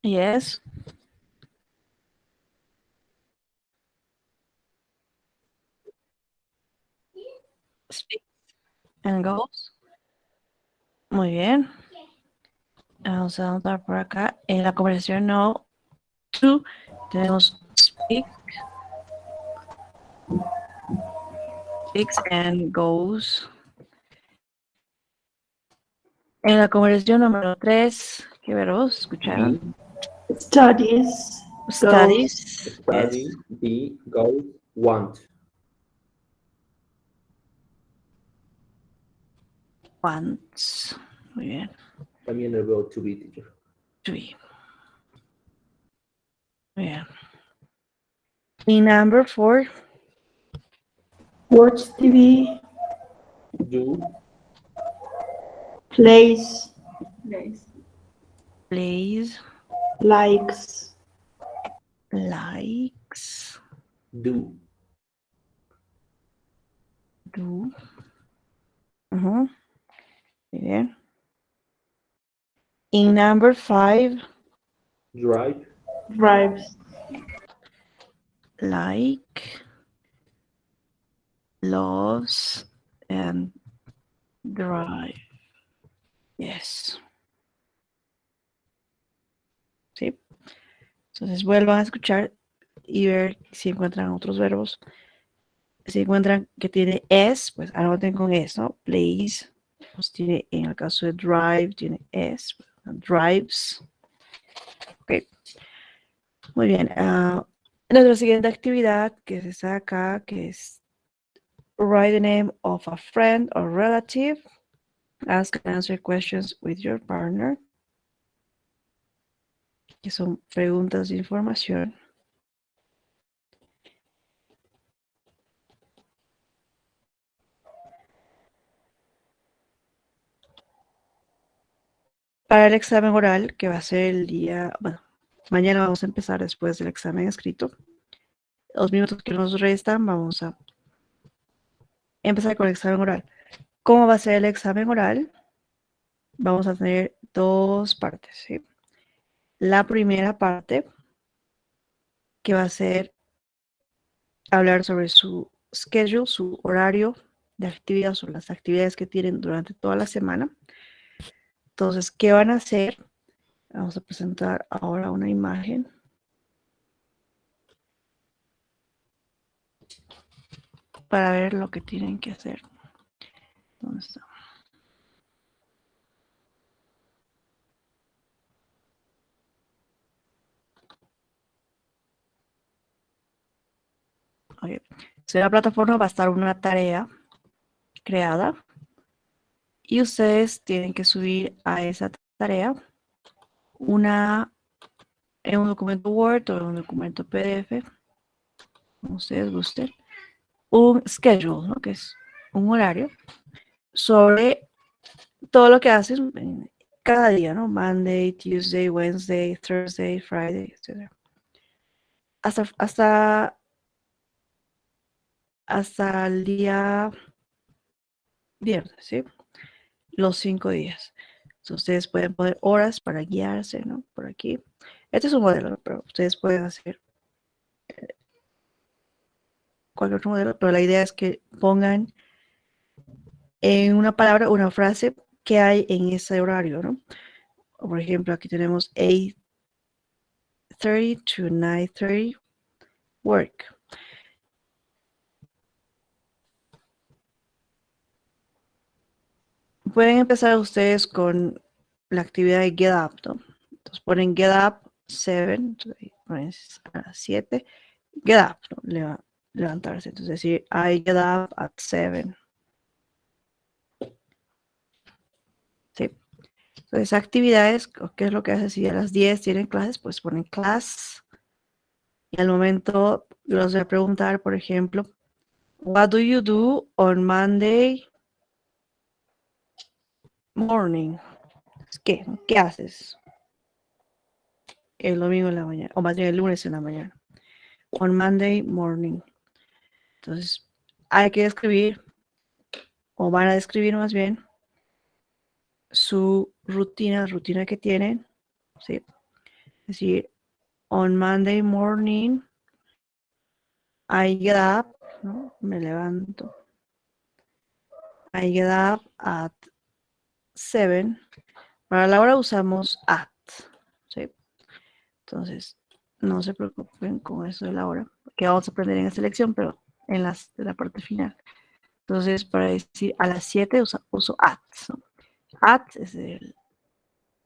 Yes. Speak and goes. Muy bien. Vamos a anotar por acá. En la conversación no to tenemos speaks and goes. En la conversación número 3, ¿qué verbos escucharon? Studies. Studies. Study, be, go, want. Wants. Muy bien. También el verbo to be, teacher. To be. Muy bien. Y number 4. Watch TV. Do. Plays. Plays. Likes. Likes. Do. Do. Muy bien. Y number 5. Drive. Drives. Like. Loves. And drive. Yes. ¿Sí? Entonces vuelvan a escuchar y ver si encuentran otros verbos. Si encuentran que tiene es, pues anoten con es, ¿no? Plays. Pues tiene, en el caso de drive, tiene es. Drives. Ok. Muy bien. Nuestra siguiente actividad, que es esta acá, que es write the name of a friend or relative. Ask and answer questions with your partner. Que son preguntas de información. Para el examen oral, que va a ser el día, bueno, mañana vamos a empezar después del examen escrito. Los minutos que nos restan, vamos a empezar con el examen oral. ¿Cómo va a ser el examen oral? Vamos a tener dos partes, ¿sí? La primera parte, que va a ser hablar sobre su schedule, su horario de actividades o las actividades que tienen durante toda la semana. Entonces, ¿qué van a hacer? Vamos a presentar ahora una imagen. Para ver lo que tienen que hacer. ¿Dónde está? Okay. En la plataforma va a estar una tarea creada y ustedes tienen que subir a esa tarea en un documento Word o en un documento PDF, como ustedes gusten, un schedule, ¿no? Que es un horario sobre todo lo que hacen cada día, ¿no? Monday, Tuesday, Wednesday, Thursday, Friday, etc. Hasta el día viernes, ¿sí? Los 5 días. Entonces, ustedes pueden poner horas para guiarse, ¿no? Por aquí. Este es un modelo, ¿no? Pero ustedes pueden hacer cualquier otro modelo, pero la idea es que pongan en una palabra, una frase que hay en ese horario, ¿no? Por ejemplo, aquí tenemos 8:30 to 9:30 work. Pueden empezar ustedes con la actividad de get up, ¿no? Entonces ponen get up 7, entonces ponen a las 7, get up, ¿no? Levantarse. Entonces decir, I get up at 7. Sí. Entonces actividades, ¿qué es lo que hace? Si a las 10 tienen clases, pues ponen class. Y al momento los voy a preguntar, por ejemplo, what do you do on Monday morning? ¿Qué haces el domingo en la mañana? O más bien el lunes en la mañana. On Monday morning. Entonces, hay que escribir, o van a describir más bien, su rutina que tienen. ¿Sí? Es decir, on Monday morning, I get up, ¿no? Me levanto. I get up at 7. Para la hora usamos at. ¿Sí? Entonces, no se preocupen con eso de la hora, que vamos a aprender en esta lección, pero en la parte final. Entonces, para decir a las 7 uso at, ¿no? At es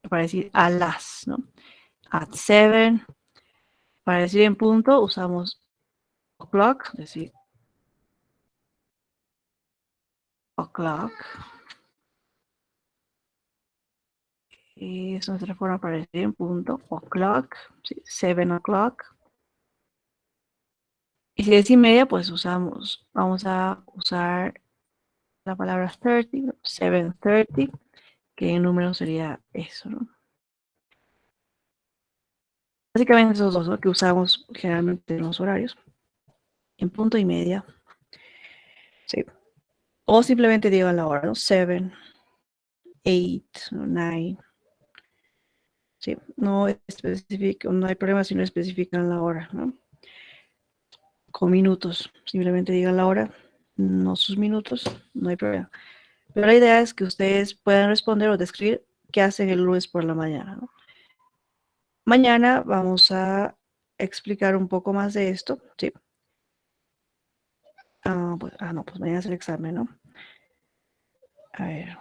para decir a las, ¿no? At 7. Para decir en punto usamos o'clock, es decir, o'clock. Y es nuestra forma para decir en punto, o'clock, ¿sí? 7 o'clock. Y si es y media, pues vamos a usar la palabra 30, 7:30, que en número sería eso, ¿no? Básicamente esos dos, ¿no?, que usamos generalmente en los horarios, en punto y media. Sí. O simplemente digan la hora, ¿no? 7, 8, 9. Sí, no hay problema si no especifican la hora, ¿no? Con minutos, simplemente digan la hora, no sus minutos, no hay problema. Pero la idea es que ustedes puedan responder o describir qué hacen el lunes por la mañana, ¿no? Mañana vamos a explicar un poco más de esto, ¿sí? Pues mañana es el examen, ¿no? A ver,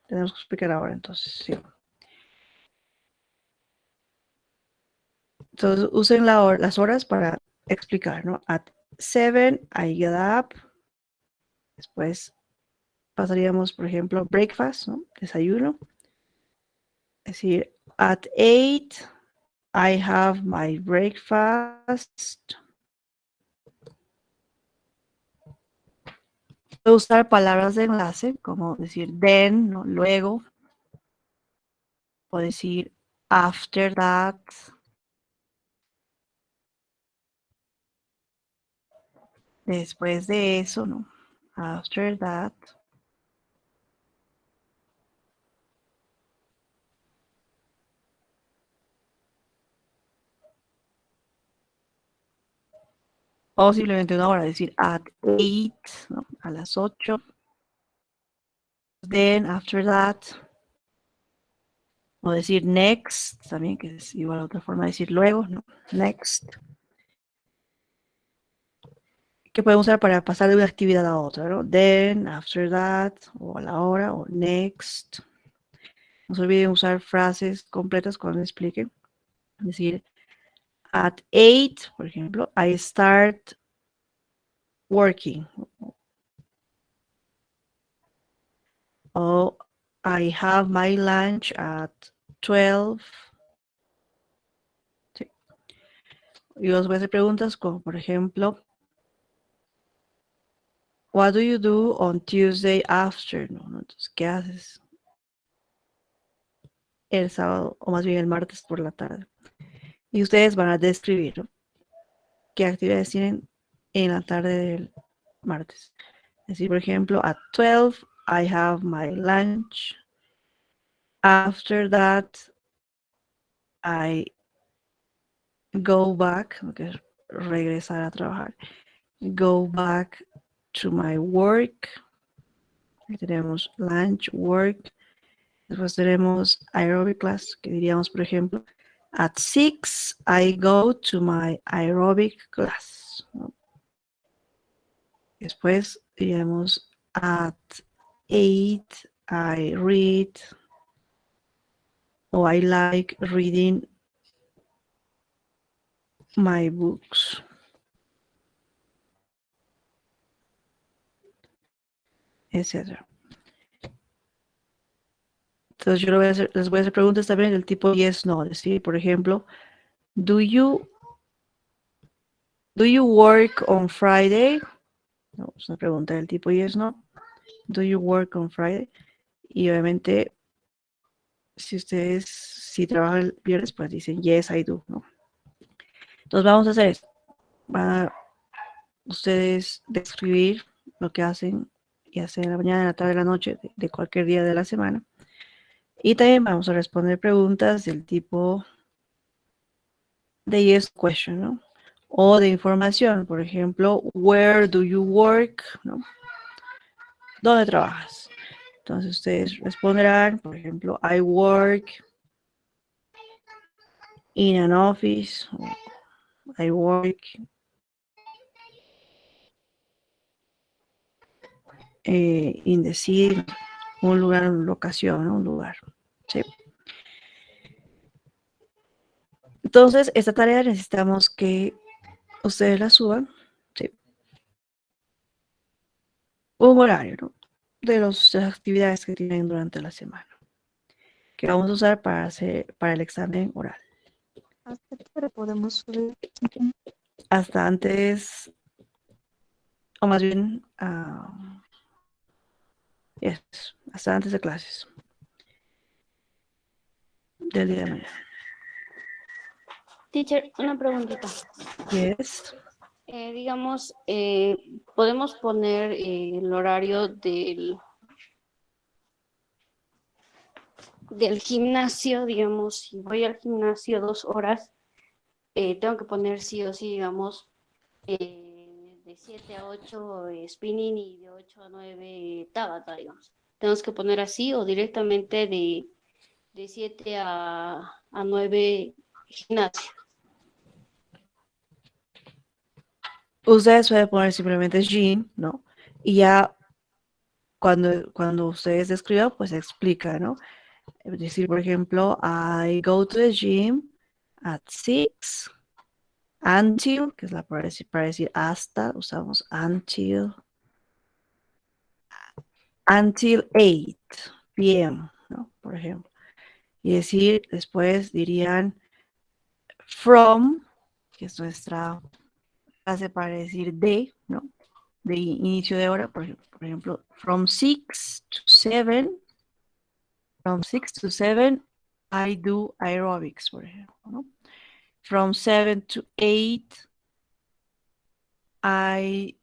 tenemos que explicar ahora, entonces, sí. Entonces, usen las horas para explicar, ¿no? At 7, I get up. Después pasaríamos, por ejemplo, breakfast, ¿no? Desayuno. Es decir, at 8, I have my breakfast. Puedo usar palabras de enlace, como decir then, ¿no? Luego. O decir after that. Después de eso, ¿no? After that. O simplemente una hora, decir at 8, ¿no? A las 8. Then, after that. O decir next, también, que es igual a otra forma de decir luego, ¿no? Next. Que podemos usar para pasar de una actividad a otra, ¿no? Then, after that, o a la hora, o next. No se olviden usar frases completas cuando expliquen. Es decir, at 8, por ejemplo, I start working. O I have my lunch at 12. Sí. Y os voy a hacer preguntas como, por ejemplo, what do you do on Tuesday afternoon? Entonces, ¿qué haces el sábado, o más bien el martes por la tarde? Y ustedes van a describir, ¿no?, qué actividades tienen en la tarde del martes. Es decir, por ejemplo, at 12, I have my lunch. After that, I go back, que es regresar a trabajar. Go back to my work. Ahí tenemos lunch, work. Después tenemos aerobic class, que diríamos, por ejemplo, at 6, I go to my aerobic class, ¿no? Después diríamos, at 8, I read, o I like reading my books. Etcétera. Entonces yo les voy a hacer preguntas también del tipo yes, no. Decir, por ejemplo, do you work on Friday? No, es una pregunta del tipo yes, no. Do you work on Friday? Y obviamente, si trabajan el viernes, pues dicen yes, I do, ¿no? Entonces vamos a hacer esto. Van a ustedes describir lo que hacen, ya sea en la mañana, en la tarde, en la noche, de cualquier día de la semana. Y también vamos a responder preguntas del tipo de yes question, ¿no? O de información, por ejemplo, where do you work, ¿no? ¿Dónde trabajas? Entonces ustedes responderán, por ejemplo, I work in an office, o I work in the city, un lugar, una locación, ¿no? Un lugar. ¿Sí? Entonces, esta tarea necesitamos que ustedes la suban, ¿sí? Un horario, ¿no? De las actividades que tienen durante la semana, que vamos a usar para el examen oral. ¿Hasta qué hora podemos subir? Hasta antes, o más bien, hasta antes de clases del día de mañana. Teacher, una preguntita. Yes. Digamos, podemos poner el horario del gimnasio, digamos, si voy al gimnasio 2 horas, tengo que poner sí o sí, digamos, de 7 a 8 spinning y de 8 a 9 Tabata, digamos. Tenemos que poner así o directamente de 7 a 9 gimnasio. Ustedes pueden poner simplemente gym, ¿no? Y ya cuando ustedes escriban, pues explica, ¿no? Es decir, por ejemplo, I go to the gym at 6 until, que es la para decir hasta, usamos until 8 p.m., ¿no? Por ejemplo. Y decir, después dirían from, que es nuestra frase para decir de, ¿no? De inicio de hora, por ejemplo, from 6 to 7, I do aerobics, por ejemplo, ¿no? From 7 to 8, I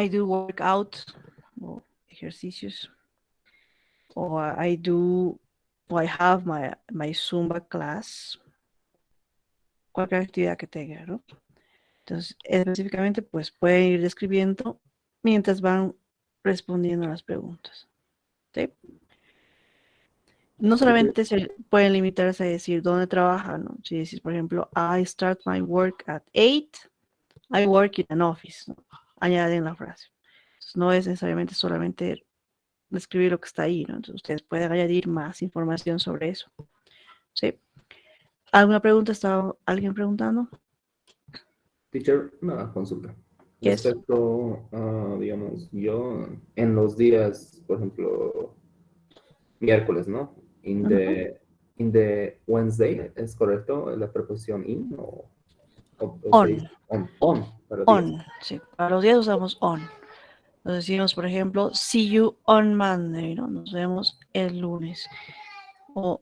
do workout, o ejercicios, o I have my Zumba class, cualquier actividad que tenga, ¿no? Entonces, específicamente, pues pueden ir describiendo mientras van respondiendo a las preguntas. ¿Sí? No solamente se pueden limitarse a decir dónde trabajan, ¿no? Si decís, por ejemplo, I start my work at 8, I work in an office, ¿no? Añaden la frase. Entonces, no es necesariamente solamente describir lo que está ahí, ¿no? Entonces, ustedes pueden añadir más información sobre eso. ¿Sí? ¿Alguna pregunta? ¿Estaba alguien preguntando? Teacher, una consulta. Yes. Respecto a, digamos, yo en los días, por ejemplo, miércoles, ¿no? In the Wednesday, ¿es correcto la preposición in o On. On, para On, días. sí. Para los días usamos on. Entonces decimos, por ejemplo, see you on Monday, ¿no? Nos vemos el lunes. O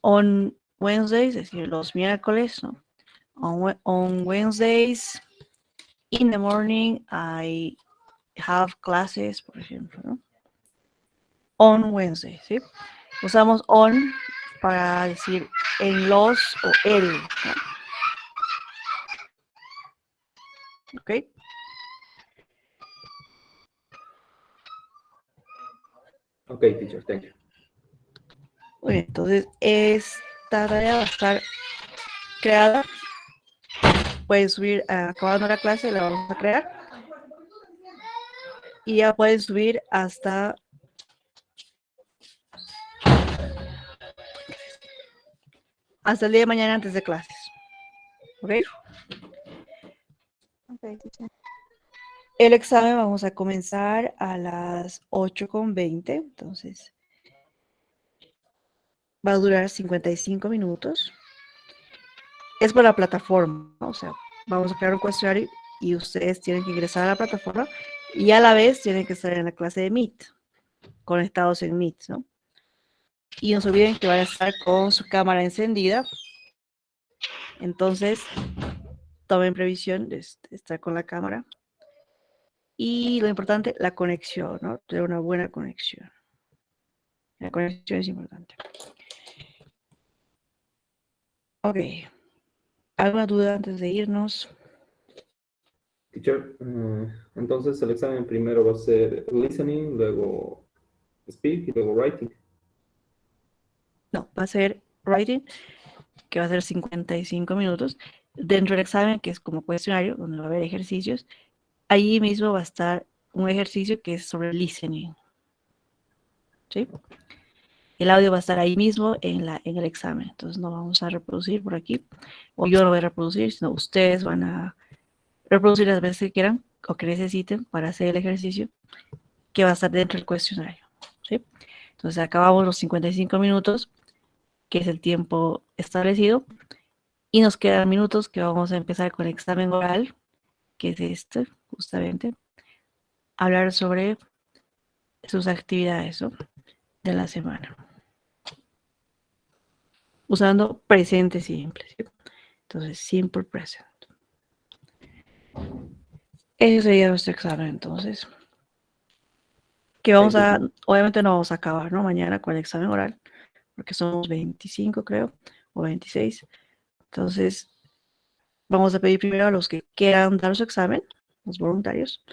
on Wednesdays, es decir, los miércoles, ¿no? On Wednesdays, in the morning, I have classes, por ejemplo, ¿no? On Wednesday, ¿sí? Usamos on para decir en los o el, ¿no? ¿Ok? Ok, teacher, thank you. Muy bien, entonces esta tarea va a estar creada. Pueden subir, acabando la clase, la vamos a crear. Y ya pueden subir hasta el día de mañana antes de clases. ¿Ok? Okay, teacher. El examen vamos a comenzar a las 8:20. Entonces, va a durar 55 minutos. Es por la plataforma, ¿no? O sea, vamos a crear un cuestionario y ustedes tienen que ingresar a la plataforma y a la vez tienen que estar en la clase de Meet, conectados en Meet, ¿no? Y no se olviden que van a estar con su cámara encendida. Entonces, tomen previsión de estar con la cámara. Y lo importante, la conexión, ¿no? Tener una buena conexión. La conexión es importante. Ok. ¿Alguna duda antes de irnos? Teacher, entonces el examen primero va a ser listening, luego speak y luego writing. No, va a ser writing, que va a ser 55 minutos. Dentro del examen, que es como cuestionario, donde va a haber ejercicios, ahí mismo va a estar un ejercicio que es sobre listening. ¿Sí? El audio va a estar ahí mismo en el examen. Entonces no vamos a reproducir por aquí. O yo no voy a reproducir, sino ustedes van a reproducir las veces que quieran o que necesiten para hacer el ejercicio que va a estar dentro del cuestionario. ¿Sí? Entonces acabamos los 55 minutos, que es el tiempo establecido. Y nos quedan minutos que vamos a empezar con el examen oral, que es este, justamente. Hablar sobre sus actividades, ¿no?, de la semana. Usando presente simple, ¿sí? Entonces, simple present. Ese sería nuestro examen, entonces. Que vamos a, obviamente no vamos a acabar, ¿no?, mañana con el examen oral, porque somos 25, creo, o 26. Entonces, vamos a pedir primero a los que quieran dar su examen, los voluntarios.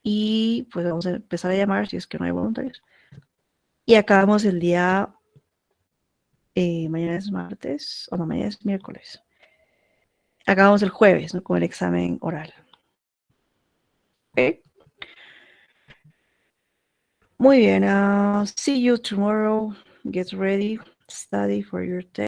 Y pues vamos a empezar a llamar si es que no hay voluntarios. Y acabamos el día, mañana es martes, o no, mañana es miércoles. Acabamos el jueves, ¿no?, con el examen oral. ¿Ok? Muy bien. See you tomorrow. Get ready. Study for your test.